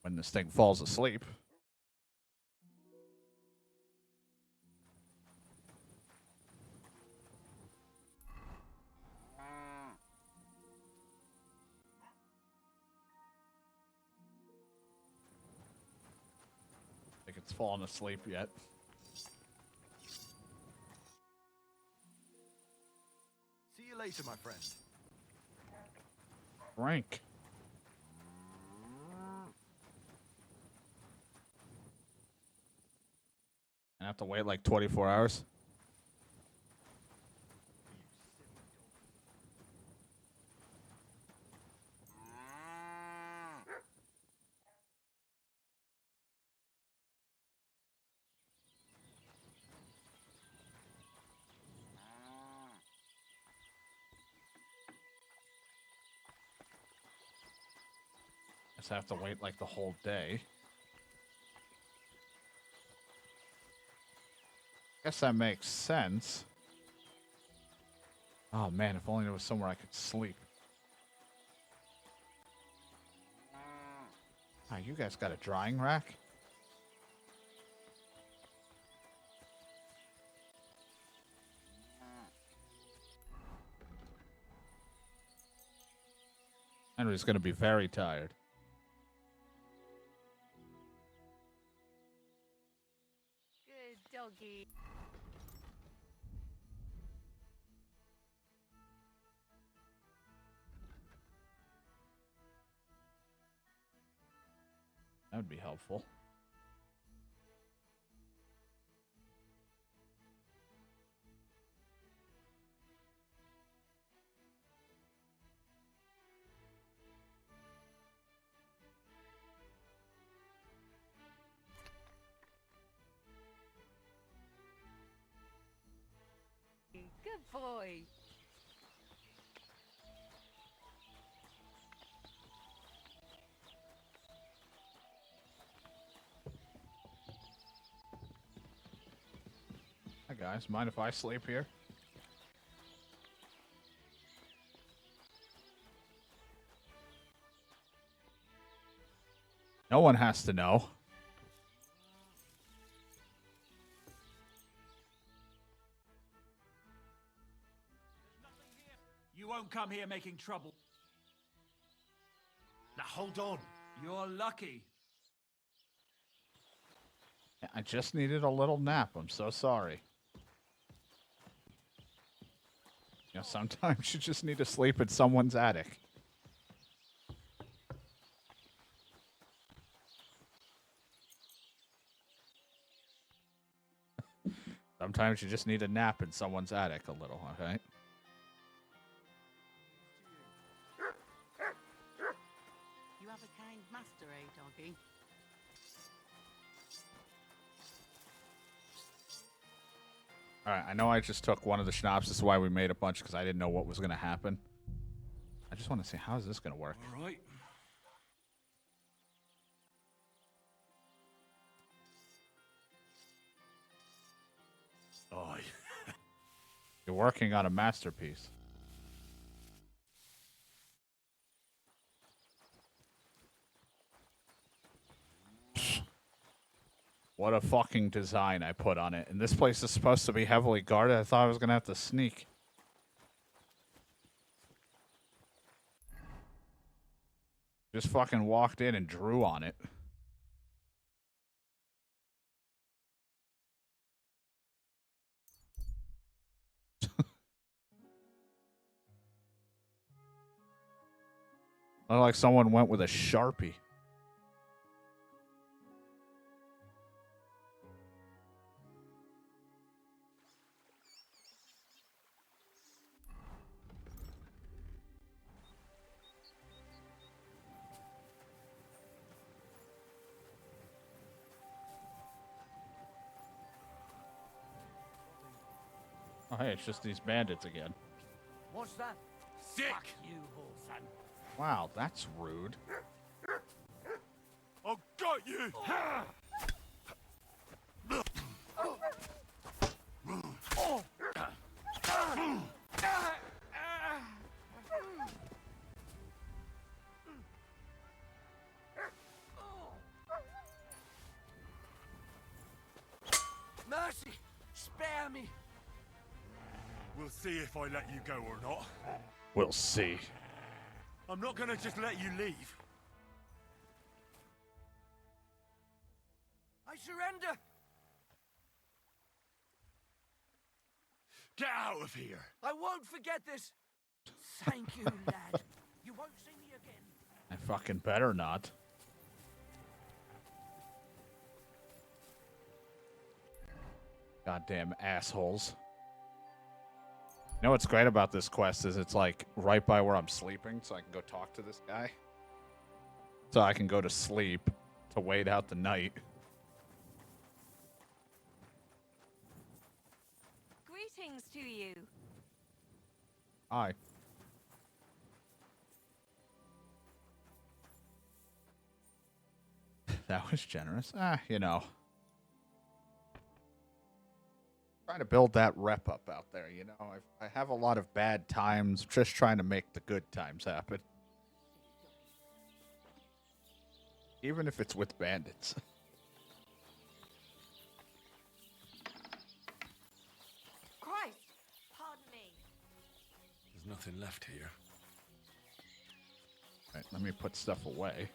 When this thing falls asleep. I think it's fallen asleep yet. See you later, my friend. Frank. I have to wait like 24 hours. Guess I have to wait like the whole day. Guess that makes sense. Oh man, if only there was somewhere I could sleep. Ah, you guys got a drying rack? Henry's gonna be very tired. Good doggy. That would be helpful. Good boy. Hi guys, mind if I sleep here? No one has to know. You won't come here making trouble. Now hold on. You're lucky. I just needed a little nap. I'm so sorry. You know, sometimes you just need to sleep in someone's attic. Sometimes you just need a nap in someone's attic a little, okay? You have a kind master, eh, doggy? Alright, I know I just took one of the schnapps. This is why we made a bunch, because I didn't know what was going to happen. I just want to see, how is this going to work? All right. Aye. You're working on a masterpiece. What a fucking design I put on it. And this place is supposed to be heavily guarded. I thought I was going to have to sneak. Just fucking walked in and drew on it. Looked like someone went with a Sharpie. Oh, hey, it's just these bandits again. What's that? Sick! Fuck you, whole son. Wow, that's rude. I got you! Mercy! Spare me! We'll see if I let you go or not. We'll see. I'm not gonna just let you leave. I surrender! Get out of here! I won't forget this! Thank you, lad. You won't see me again. I fucking better not. Goddamn assholes. You know what's great about this quest is it's like right by where I'm sleeping, so I can go talk to this guy. So I can go to sleep to wait out the night. Greetings to you. Hi. That was generous. You know. Trying to build that rep up out there, you know. I have a lot of bad times, just trying to make the good times happen. Even if it's with bandits. Christ! Pardon me. There's nothing left here. Right, let me put stuff away.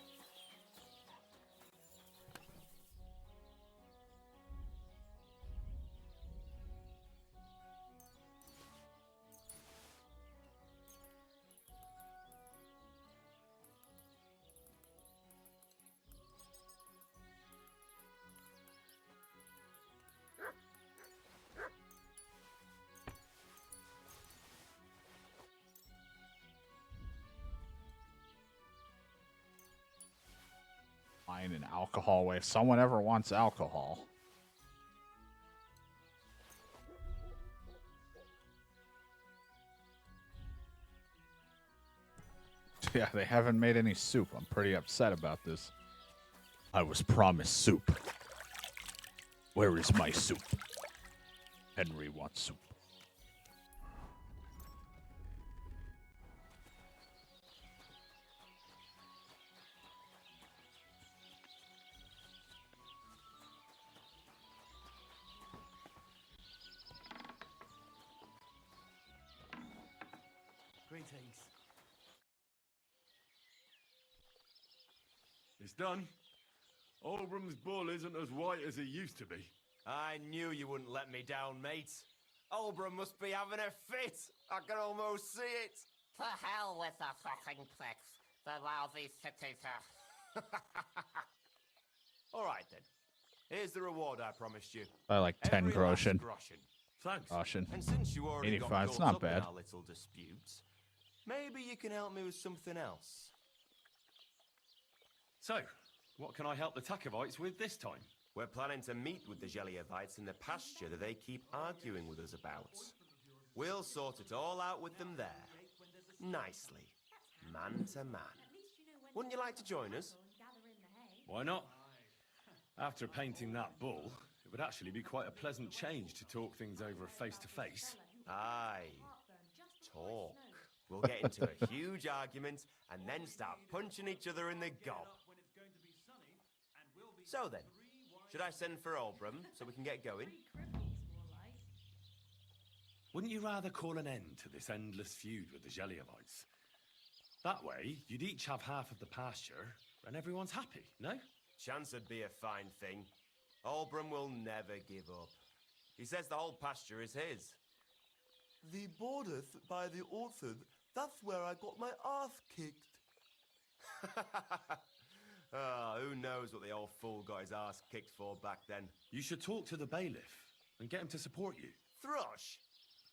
Wine and alcohol away. If someone ever wants alcohol. Yeah, they haven't made any soup. I'm pretty upset about this. I was promised soup. Where is my soup? Henry wants soup. Greetings. It's done. Olbram's bull isn't as white as it used to be. I knew you wouldn't let me down, mate. Olbram must be having a fit. I can almost see it. To hell with the fucking pricks. The lousy cities are... All right, then. Here's the reward I promised you. By like 10 Every last groschen. groschen. Thanks. Groschen. And since you already 85, got it's caught not up bad. in our little disputes, maybe you can help me with something else. So, what can I help the Takovites with this time? We're planning to meet with the Geliovites in the pasture that they keep arguing with us about. We'll sort it all out with them there. Nicely. Man to man. Wouldn't you like to join us? Why not? After painting that bull, it would actually be quite a pleasant change to talk things over face to face. Aye. Talk. We'll get into a huge argument and then start punching each other in the gob. So then, should I send for Olbram so we can get going? Wouldn't you rather call an end to this endless feud with the Geliovites? That way, you'd each have half of the pasture, and everyone's happy, no? Chance would be a fine thing. Olbram will never give up. He says the whole pasture is his. The bordeth by the orchard, that's where I got my ass kicked. Who knows what the old fool got his ass kicked for back then. You should talk to the bailiff and get him to support you. Thrush!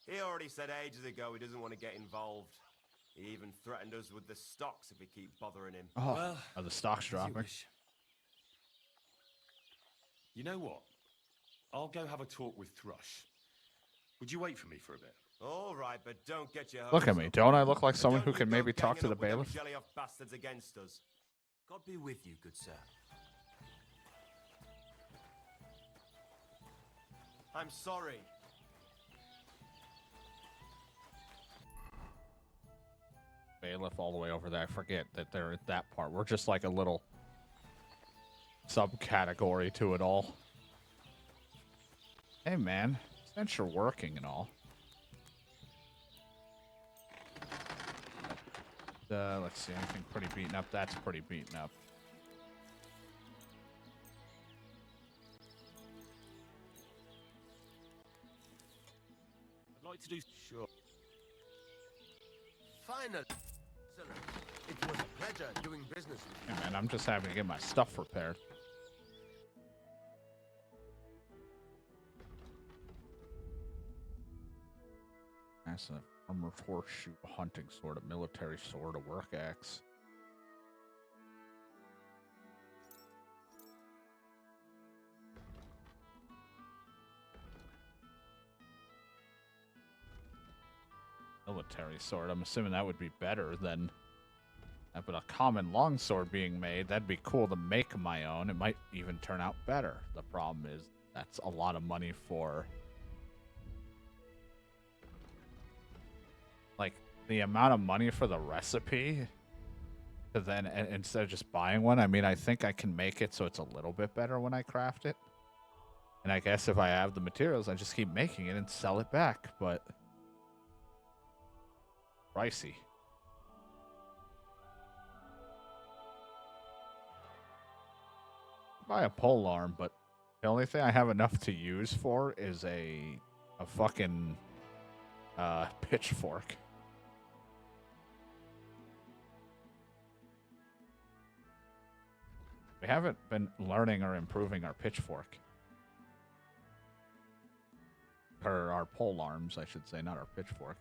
He already said ages ago he doesn't want to get involved. He even threatened us with the stocks if we keep bothering him. Oh, Well, are the stocks as you dropping? wish. You know what? I'll go have a talk with Thrush. Would you wait for me for a bit? All right, but don't get your Look at hopes me. up. Don't I look like And someone don't who you can go maybe talk to ganging the up with them bailiff? jelly-off bastards against us. God be with you, good sir. I'm sorry. Bailiff all the way over there. I forget that they're at that part. We're just like a little subcategory to it all. Hey, man. Since you're working and all. Let's see. Anything pretty beaten up? That's pretty beaten up. I'd like to do... Sure. Finally, sir. It was a pleasure doing business with you. Hey, man, I'm just having to get my stuff repaired. That's an armored horseshoe, a hunting sword, a military sword, a work axe. Military sword. I'm assuming that would be better than... But a common longsword being made, that'd be cool to make my own. It might even turn out better. The problem is that's a lot of money for... Like, the amount of money for the recipe to then, instead of just buying one, I mean, I think I can make it so it's a little bit better when I craft it. And I guess if I have the materials, I just keep making it and sell it back, but... Pricey. Buy a pole arm, but the only thing I have enough to use for is a fucking pitchfork. We haven't been learning or improving our pitchfork. Or our pole arms, I should say, not our pitchfork.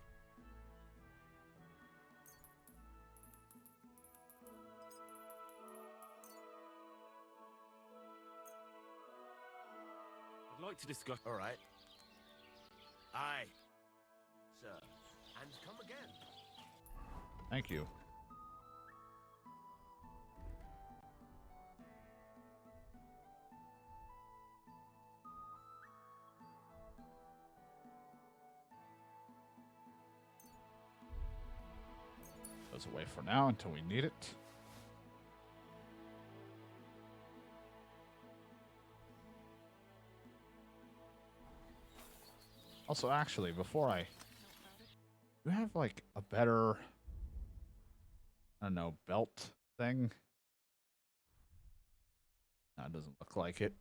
I'd like to discuss... All right. Aye, sir. And come again. Thank you. Goes away for now until we need it. Also, actually, before I... You have, like, a better I don't know, belt thing. That doesn't look like it.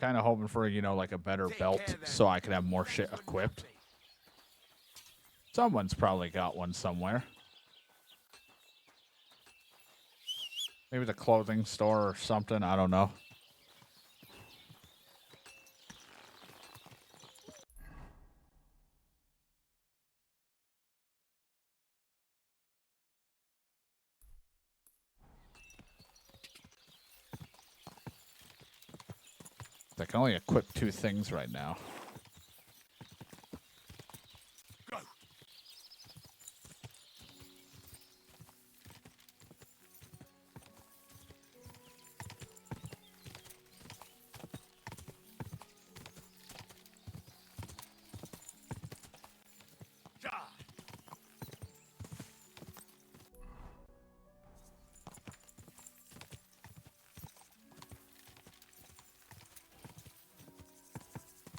Kind of hoping for, you know, like a better belt so I could have more shit equipped. Someone's probably got one somewhere. Maybe the clothing store or something. I don't know. I can only equip 2 things right now. Go.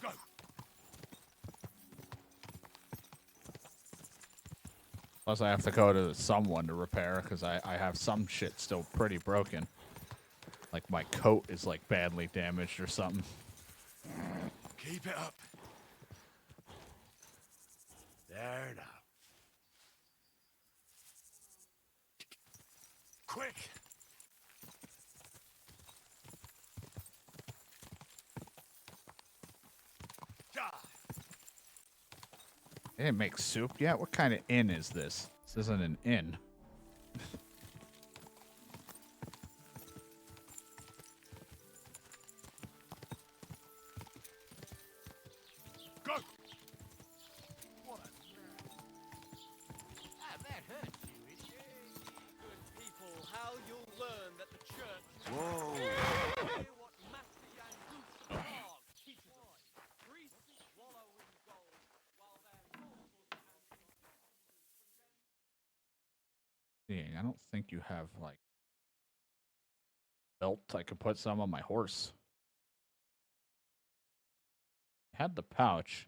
Go. Plus, I have to go to someone to repair because I have some shit still pretty broken. Like my coat is like badly damaged or something. Keep it up. There now. Quick. They didn't make soup yet? What kind of inn is this? This isn't an inn. Go. That hurts you, is it? Good people, how you'll learn that the church... Whoa. what Master Yangoose dog teaches us. Priests wallow in gold, while their Seeing, I don't think you have like belt. I could put some on my horse. I had the pouch.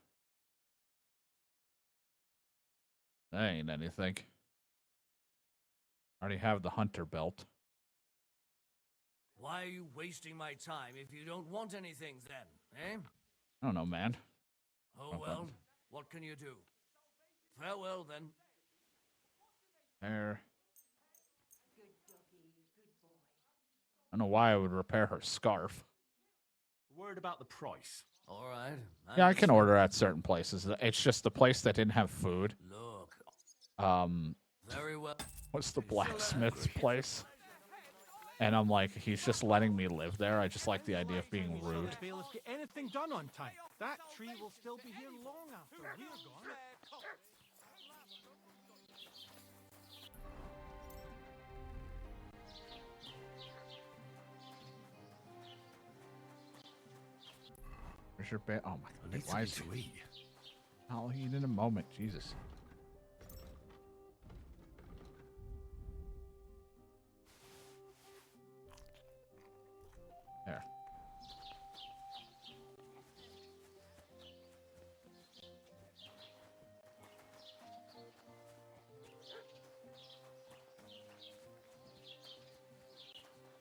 That ain't anything. I already have the hunter belt. Why are you wasting my time if you don't want anything then, eh? I don't know, man. Oh well, what can you do? Farewell then. There. I don't know why I would repair her scarf. Word about the price. All right. Yeah, I can order at certain places. It's just the place that didn't have food. Look. Very well. What's the blacksmith's place? And I'm like, he's just letting me live there. I just like the idea of being rude. Bailiff get anything done on time. That tree will still be here long after we're gone. Where's your bed? Oh my I need god, why is something to eat. I'll eat in a moment. Jesus. There.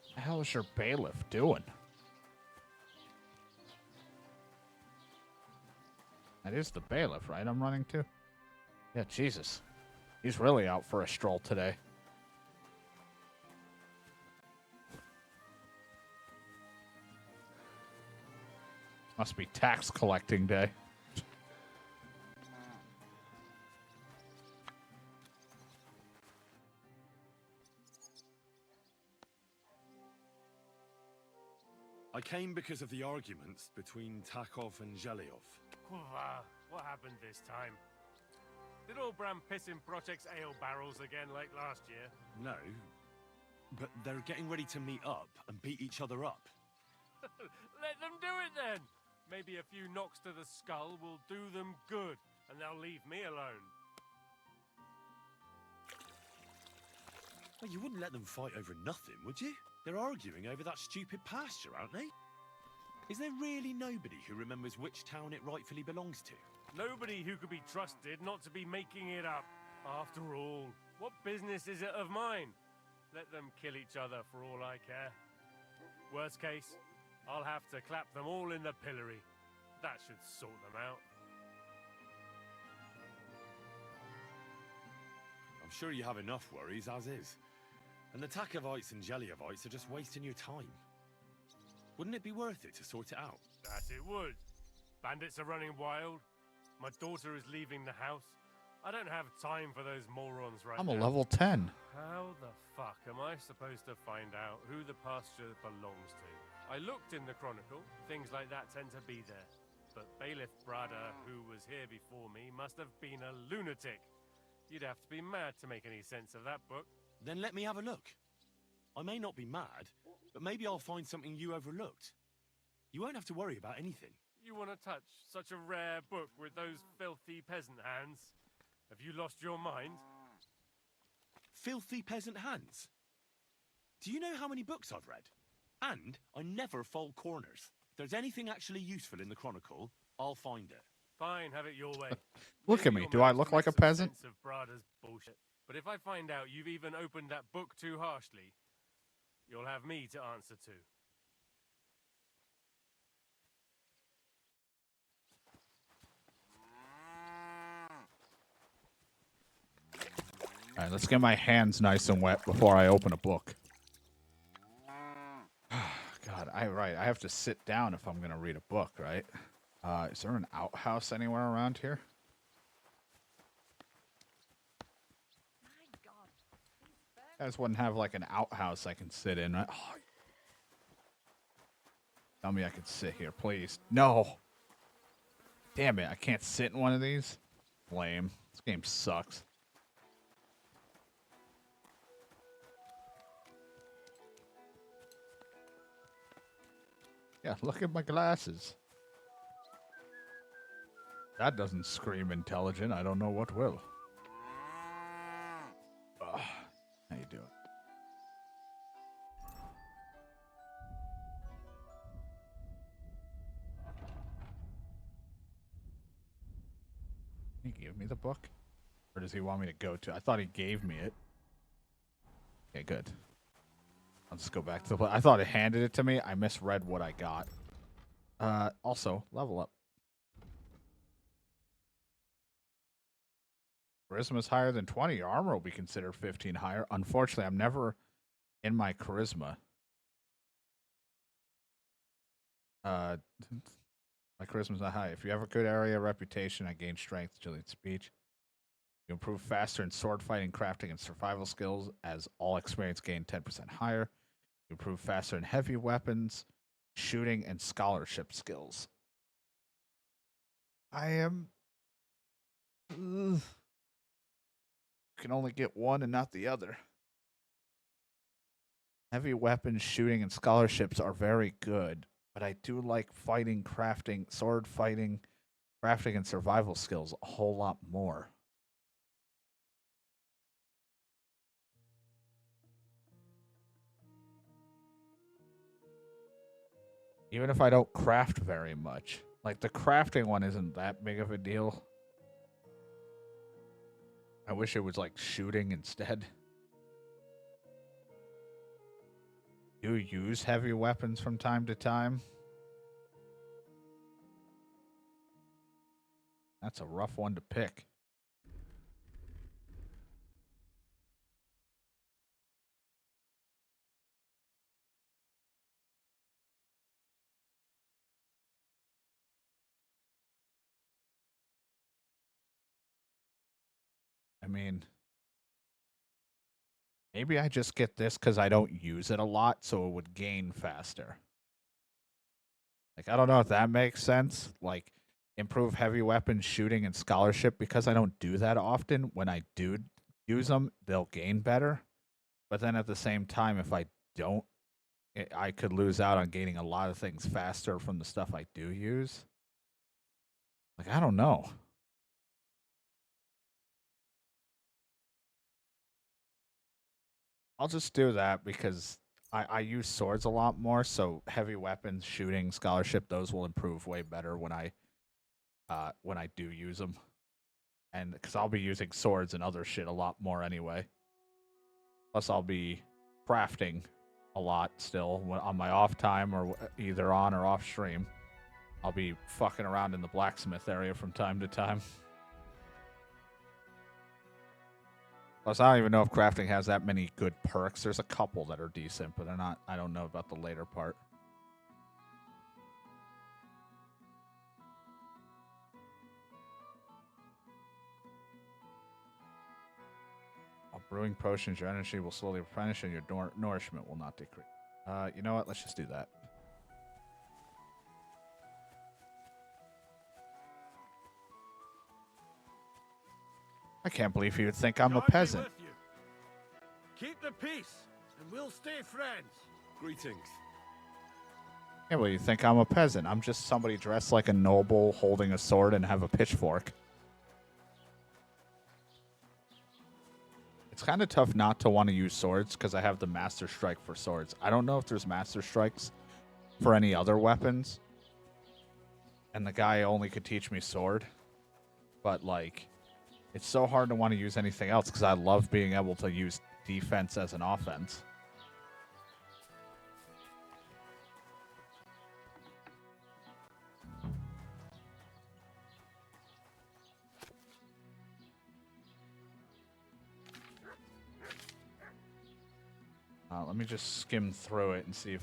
What the hell is your bailiff doing? That is the bailiff, right? I'm running to? Yeah, Jesus. He's really out for a stroll today. Must be tax collecting day. I came because of the arguments between Takov and Zhelyov. What happened this time? Did old Bram piss in Project's ale barrels again like last year? No, but they're getting ready to meet up and beat each other up. Let them do it then! Maybe a few knocks to the skull will do them good, and they'll leave me alone. Well, you wouldn't let them fight over nothing, would you? They're arguing over that stupid pasture, aren't they? Is there really nobody who remembers which town it rightfully belongs to? Nobody who could be trusted not to be making it up. After all, What business is it of mine? Let them kill each other for all I care. Worst case, I'll have to clap them all in the pillory. That should sort them out. I'm sure you have enough worries as is. And the Takovites and Jeliovites are just wasting your time. Wouldn't it be worth it to sort it out? That it would. Bandits are running wild. My daughter is leaving the house. I don't have time for those morons right I'm now. a level 10. How the fuck am I supposed to find out who the pasture belongs to? I looked in the Chronicle. Things like that tend to be there. But Bailiff Brada, who was here before me, must have been a lunatic. You'd have to be mad to make any sense of that book. Then let me have a look. I may not be mad, but maybe I'll find something you overlooked. You won't have to worry about anything. You want to touch such a rare book with those filthy peasant hands? Have you lost your mind? Filthy peasant hands? Do you know how many books I've read? And I never fold corners. If there's anything actually useful in the Chronicle, I'll find it. Fine, have it your way. Look at me. Do I look like a peasant? Sense of Brada's bullshit. But if I find out you've even opened that book too harshly, you'll have me to answer to. All right, let's get my hands nice and wet before I open a book. God, I have to sit down if I'm going to read a book, right? Is there an outhouse anywhere around here? You guys wouldn't have like an outhouse I can sit in, right? Oh. Tell me I could sit here, please. No. Damn it, I can't sit in one of these? Lame. This game sucks. Yeah, look at my glasses. That doesn't scream intelligent. I don't know what will. Ugh. How you doing? Can he give me the book? Or does he want me to go to? I thought he gave me it. Okay, good. I'll just go back to the... I thought it handed it to me. I misread what I got. Also, level up. Charisma is higher than 20. Your armor will be considered 15 higher. Unfortunately, I'm never in my charisma. My charisma's not high. If you have a good area reputation, I gain strength, agility, and speech. You improve faster in sword fighting, crafting, and survival skills as all experience gain 10% higher. You improve faster in heavy weapons, shooting, and scholarship skills. I am... Ugh. Can only get one and not the other. Heavy weapons, shooting, and scholarships are very good, but I do like fighting, crafting, sword fighting, crafting, and survival skills a whole lot more. Even if I don't craft very much. Like, the crafting one isn't that big of a deal. I wish it was like shooting instead. Do you use heavy weapons from time to time? That's a rough one to pick. I mean, maybe I just get this because I don't use it a lot, so it would gain faster. Like, I don't know if that makes sense. Like, improve heavy weapons, shooting, and scholarship. Because I don't do that often, when I do use them, they'll gain better. But then at the same time, if I don't, I could lose out on gaining a lot of things faster from the stuff I do use. Like, I don't know. I'll just do that because I use swords a lot more, so heavy weapons, shooting, scholarship, those will improve way better when I do use them. And because I'll be using swords and other shit a lot more anyway. Plus, I'll be crafting a lot still on my off time or either on or off stream. I'll be fucking around in the blacksmith area from time to time. Plus, I don't even know if crafting has that many good perks. There's a couple that are decent, but they're not. I don't know about the later part. While brewing potions, your energy will slowly replenish and your nourishment will not decrease. You know what? Let's just do that. I can't believe you would think I'm a peasant. Keep the peace, and we'll stay friends. Greetings. Can't believe you think I'm a peasant. I'm just somebody dressed like a noble, holding a sword and have a pitchfork. It's kind of tough not to want to use swords because I have the Master Strike for swords. I don't know if there's Master Strikes for any other weapons. And the guy only could teach me sword. But, like, it's so hard to want to use anything else because I love being able to use defense as an offense. Let me just skim through it and see if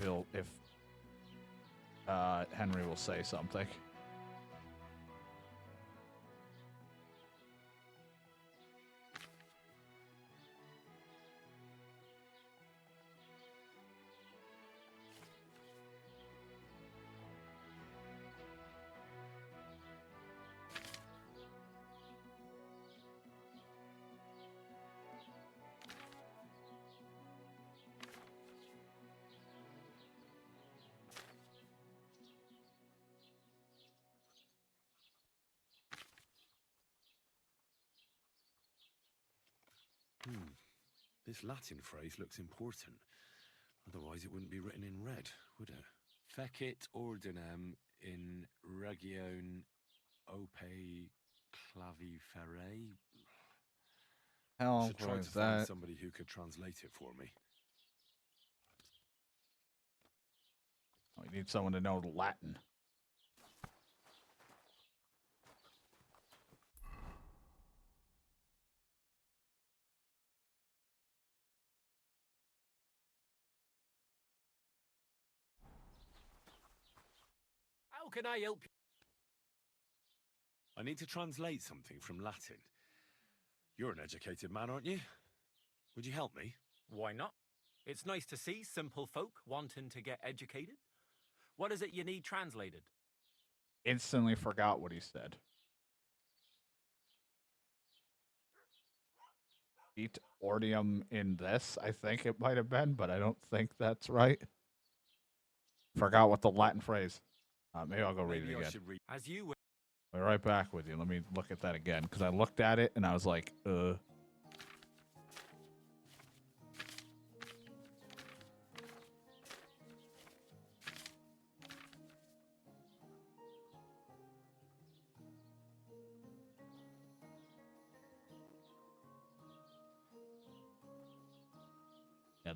Henry will say something. This Latin phrase looks important. Otherwise it wouldn't be written in red, would it? Fecit ordinem in region ope claviferae. How Should try to is find that? somebody who could translate it for me. We need someone to know Latin. How can I help you? I need to translate something from Latin. You're an educated man, aren't you? Would you help me? Why not? It's nice to see simple folk wanting to get educated. What is it you need translated? Instantly forgot what he said. Eat ordium in this, I think it might have been, but I don't think that's right. Forgot what the Latin phrase. Maybe I'll go read it again. As you I'll be right back with you. Let me look at that again, because I looked at it and I was like, Yeah,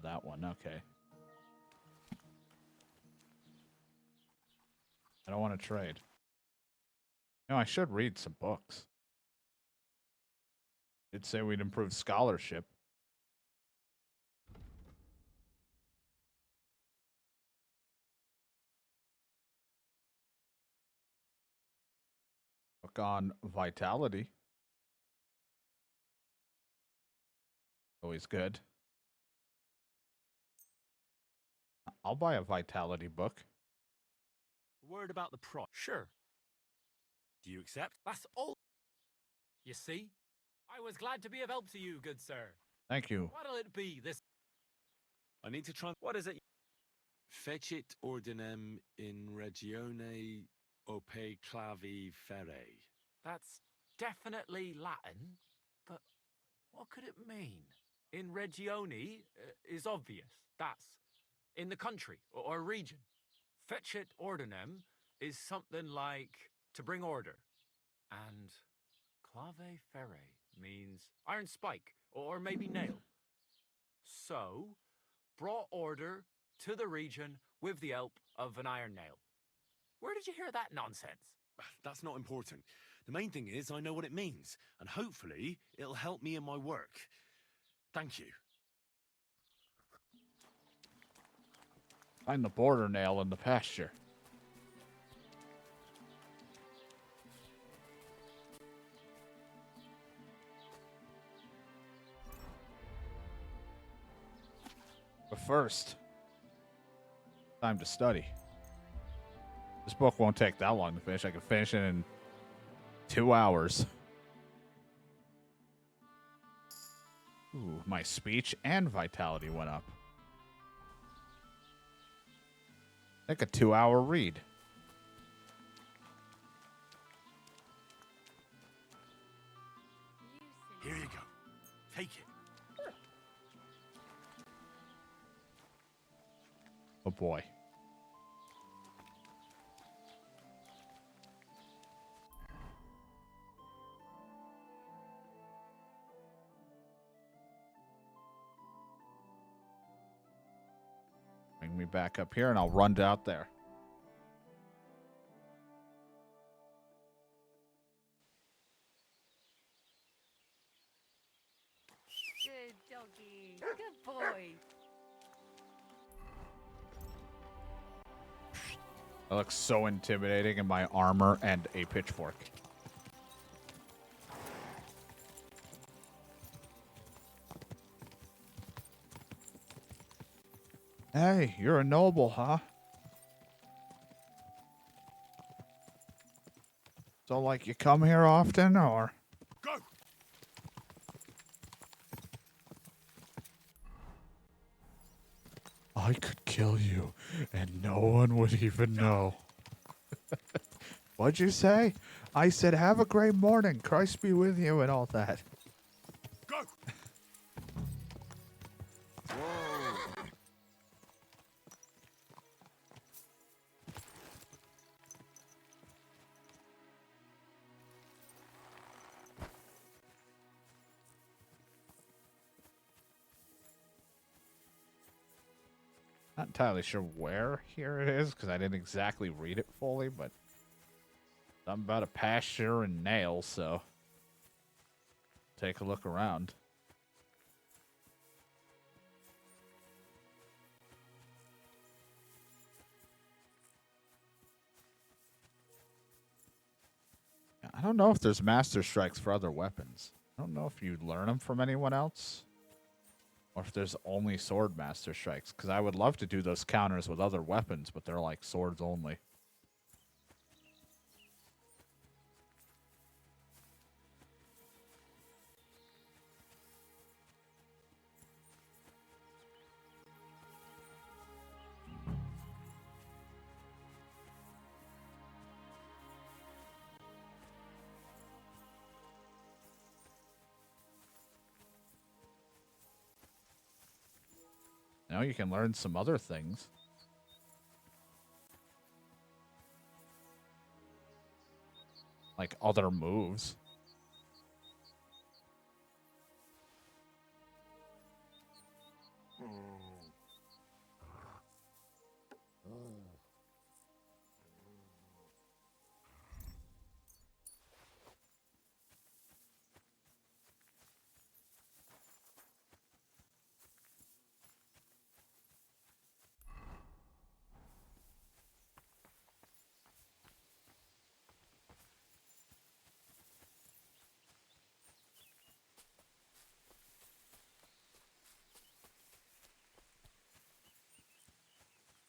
that one. Okay. I don't want to trade. No, I should read some books. It'd say we'd improve scholarship. Book on vitality. Always good. I'll buy a vitality book. word about the price. Sure. Do you accept? That's all. You see? I was glad to be of help to you, good sir. Thank you. What'll it be this? I need to try. What is it? Fecit ordinem in regione ope claviferae. That's definitely Latin, but what could it mean? In regione is obvious. That's in the country or region. Fecit ordinem is something like to bring order. And Clave ferre means iron spike, or maybe nail. So, brought order to the region with the help of an iron nail. Where did you hear that nonsense? That's not important. The main thing is I know what it means, and hopefully it'll help me in my work. Thank you. Find the border nail in the pasture. But first, time to study. This book won't take that long to finish. I can finish it in 2 hours. Ooh, my speech and vitality went up. Like a 2-hour read. Here you go. Take it. Oh boy. Bring me back up here and I'll run out there. Good doggy. Good boy. That looks so intimidating in my armor and a pitchfork. Hey, you're a noble, huh? So, like, you come here often, or? Go! I could kill you, and no one would even know. What'd you say? I said, have a great morning, Christ be with you, and all that. Go! Not entirely sure where here it is, because I didn't exactly read it fully, but something about a pasture and nails, so take a look around. I don't know if there's master strikes for other weapons. I don't know if you learn them from anyone else, or if there's only sword master strikes, because I would love to do those counters with other weapons, but they're like swords only. Now you can learn some other things. Like other moves.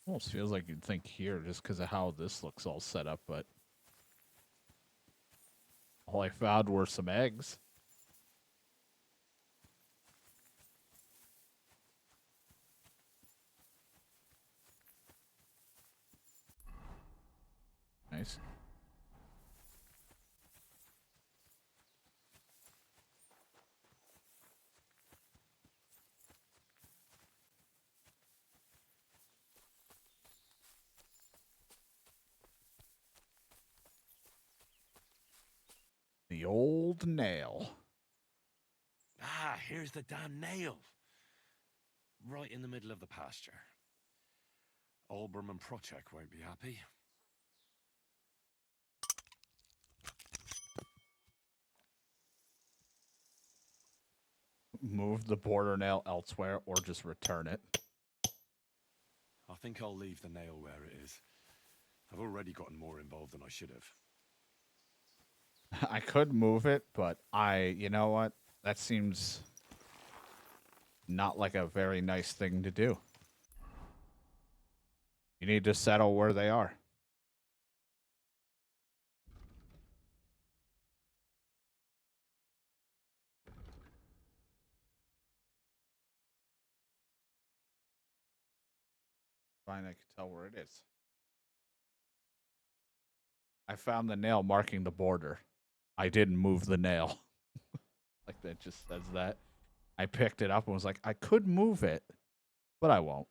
Almost feels like you'd think here just because of how this looks all set up, but all I found were some eggs. Nice. The old nail. Ah, here's the damn nail. Right in the middle of the pasture. Olbram and Prochek won't be happy. Move the border nail elsewhere or just return it. I think I'll leave the nail where it is. I've already gotten more involved than I should have. I could move it, but you know what? That seems not like a very nice thing to do. You need to settle where they are. Fine, I can tell where it is. I found the nail marking the border. I didn't move the nail. Like that just says that. I picked it up and was like, I could move it, but I won't.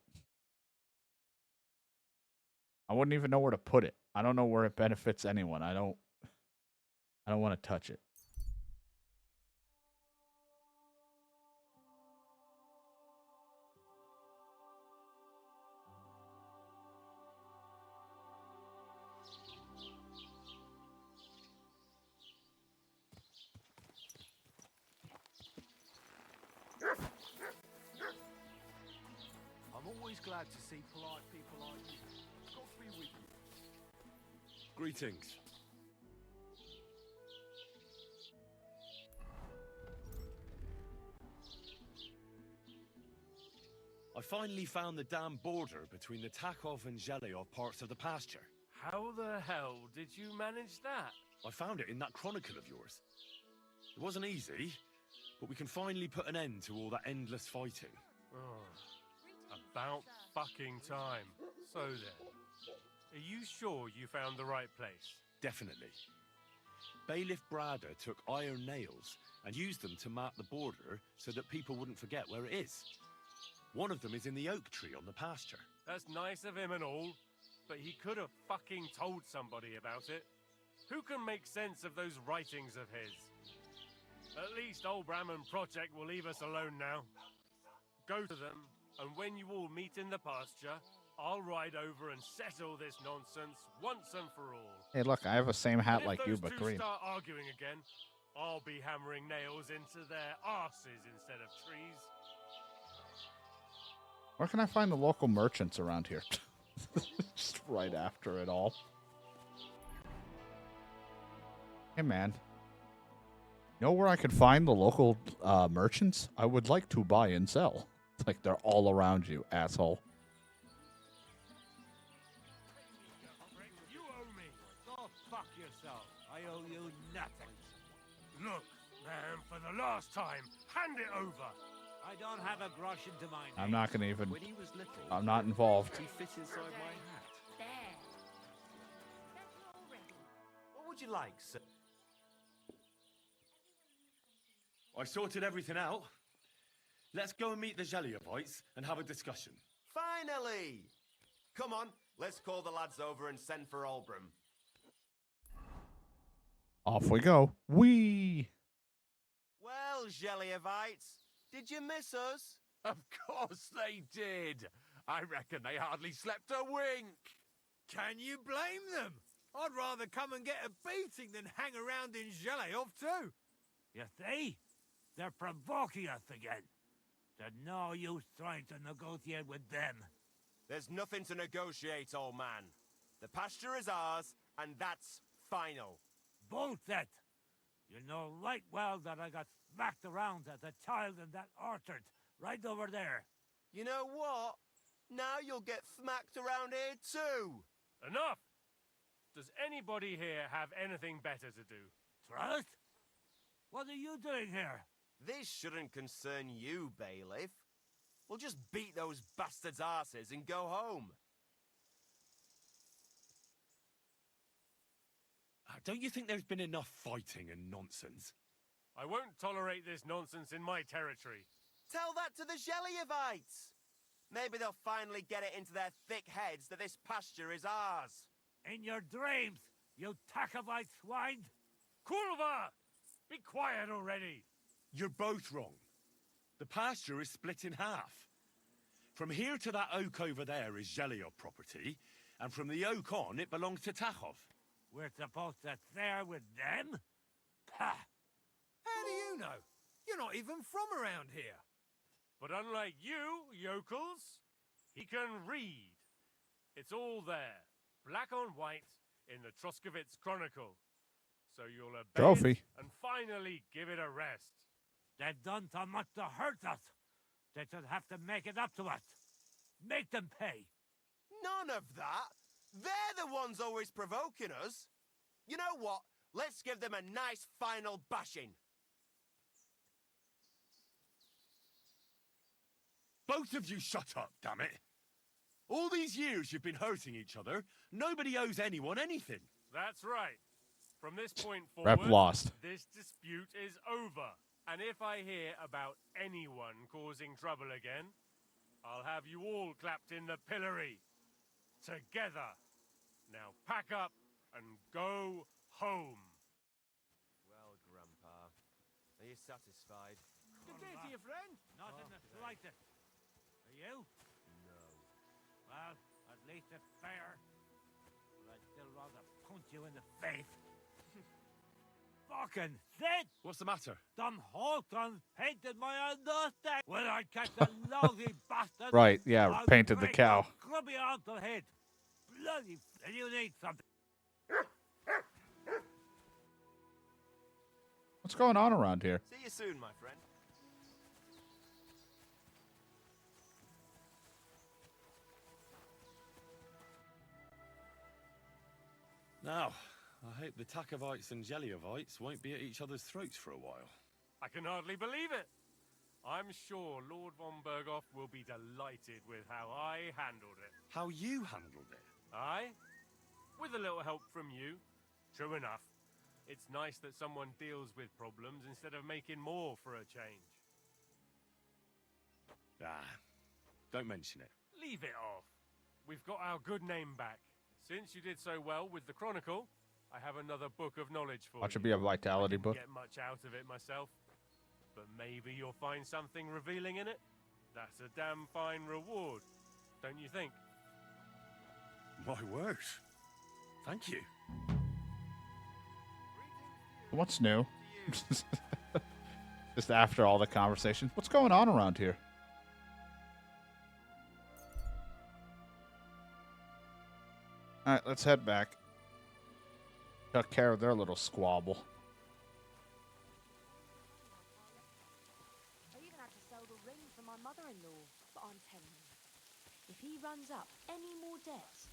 I wouldn't even know where to put it. I don't know where it benefits anyone. I don't want to touch it. I'm always glad to see polite people like you. Got to be with you. Greetings. I finally found the damn border between the Takov and Zhelyov parts of the pasture. How the hell did you manage that? I found it in that chronicle of yours. It wasn't easy, but we can finally put an end to all that endless fighting. Oh, about fucking time. So then, are you sure you found the right place? Definitely. Bailiff Brada took iron nails and used them to mark the border so that people wouldn't forget where it is. One of them is in the oak tree on the pasture. That's nice of him and all, but he could have fucking told somebody about it. Who can make sense of those writings of his? At least Olbram and Prochek will leave us alone now. Go to them, and when you all meet in the pasture, I'll ride over and settle this nonsense once and for all. Hey, look, I have the same hat And like if you, those but two green. start arguing again, I'll be hammering nails into their arses instead of trees. Where can I find the local merchants around here? Just right after it all. Hey, man. Know where I can find the local merchants? I would like to buy and sell. It's like they're all around you, asshole. You owe me. Go fuck yourself. I owe you nothing. Look, man, for the last time, hand it over. I don't have a grosh into my name. I'm not gonna even. When he was little, I'm not involved. he fit inside my hat. There. That's all ready. What would you like, sir? I sorted everything out. Let's go and meet the Zhelyevites and have a discussion. Finally! Come on, let's call the lads over and send for Olbram. Off we go. Whee! Well, Zhelyevites, did you miss us? Of course they did. I reckon they hardly slept a wink. Can you blame them? I'd rather come and get a beating than hang around in Zhelyov too. You see? They're provoking us again. There's no use trying to negotiate with them. There's nothing to negotiate, old man. The pasture is ours, and that's final. Bullshit! You know right well that I got smacked around as a child in that orchard, right over there. You know what? Now you'll get smacked around here too. Enough! Does anybody here have anything better to do? Trust? What are you doing here? This shouldn't concern you, bailiff. We'll just beat those bastards' arses and go home. Don't you think there's been enough fighting and nonsense? I won't tolerate this nonsense in my territory. Tell that to the Zhelyevites. Maybe they'll finally get it into their thick heads that this pasture is ours. In your dreams, you Takovite swine! Kurva! Be quiet already. You're both wrong. The pasture is split in half. From here to that oak over there is Zhelyov property, and from the oak on, it belongs to Takhov. We're supposed to share with them? Ha! How do you know? You're not even from around here. But unlike you, yokels, he can read. It's all there, black on white, in the Troskovitz Chronicle. So you'll obey Trophy. it and finally give it a rest. They've done so much to hurt us. They should have to make it up to us. Make them pay. None of that. They're the ones always provoking us. You know what? Let's give them a nice final bashing. Both of you shut up, damn it. All these years you've been hurting each other, nobody owes anyone anything. That's right. From this point Rep forward, lost. this dispute is over. And if I hear about anyone causing trouble again, I'll have you all clapped in the pillory. Together. Now pack up and go home. Well, Grandpa, are you satisfied? Good day to you, friend. Not in the slightest. Are you? No. Well, at least it's fair. But I'd still rather punch you in the face. Fucking shit! What's the matter? Some Holtons painted my understand. When I catch a lousy bastard, Right, yeah, I'll painted the break cow. your grubby arm to head. Bloody, and you need something. What's going on around here? See you soon, my friend. Now, I hope the Takovites and Zhelyovites won't be at each other's throats for a while. I can hardly believe it. I'm sure Lord von Berghoff will be delighted with how I handled it. How you handled it? I? With a little help from you. True enough. It's nice that someone deals with problems instead of making more for a change. Ah, don't mention it. Leave it off. We've got our good name back. Since you did so well with the Chronicle, I have another book of knowledge for Watch you. it be a vitality I didn't book. get much out of it myself, but maybe you'll find something revealing in it. That's a damn fine reward, don't you think? My word. Thank you. What's new? Just after all the conversation. What's going on around here? All right, let's head back. Took care of their little squabble. I even had to sell the ring for my mother-in-law, but I'm telling you, if he runs up any more debts,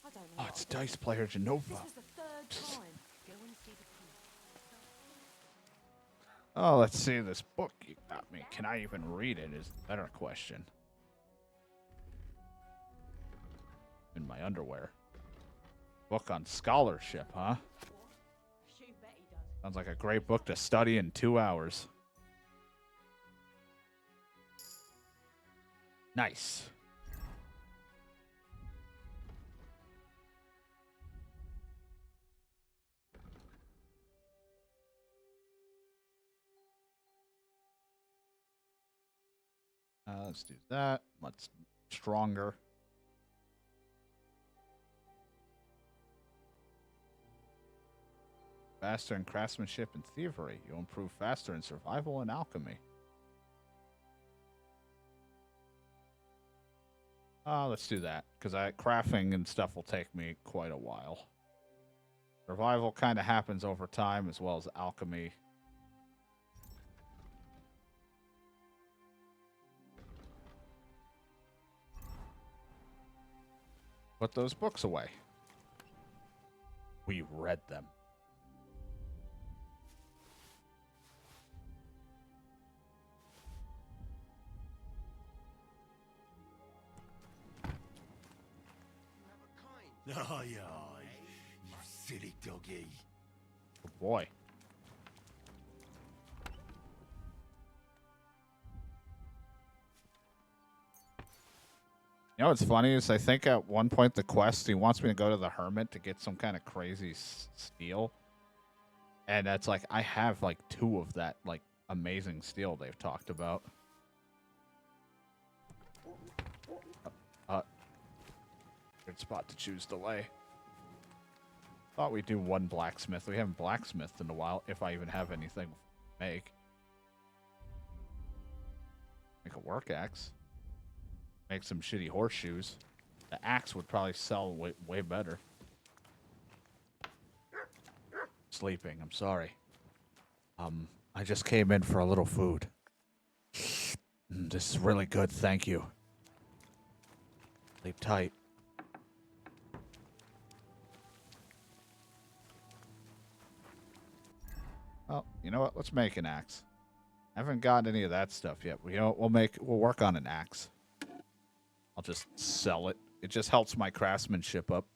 I don't know. Oh, what it's I'll do. Dice Player Genova. This was the third time. Go and see the proof. Oh, let's see this book you got me. Can I even read it is the better question. In my underwear. Book on scholarship, huh? Sounds like a great book to study in 2 hours. Nice. Let's do that. Let's stronger. Faster in craftsmanship and thievery. You'll improve faster in survival and alchemy. Let's do that, because crafting and stuff will take me quite a while. Survival kind of happens over time, as well as alchemy. Put those books away. We read them. Aye, aye, you silly doggy. Oh boy. You know what's funny is I think at one point the quest, he wants me to go to the Hermit to get some kind of crazy steel. And that's like, I have like 2 of that like amazing steel they've talked about. Good spot to choose delay. Thought we'd do 1 blacksmith. We haven't blacksmithed in a while, if I even have anything to make. Make a work axe. Make some shitty horseshoes. The axe would probably sell way better. Sleeping, I'm sorry. I just came in for a little food. This is really good, thank you. Sleep tight. Well, you know what? Let's make an axe. I haven't gotten any of that stuff yet. We'll work on an axe. I'll just sell it. It just helps my craftsmanship up.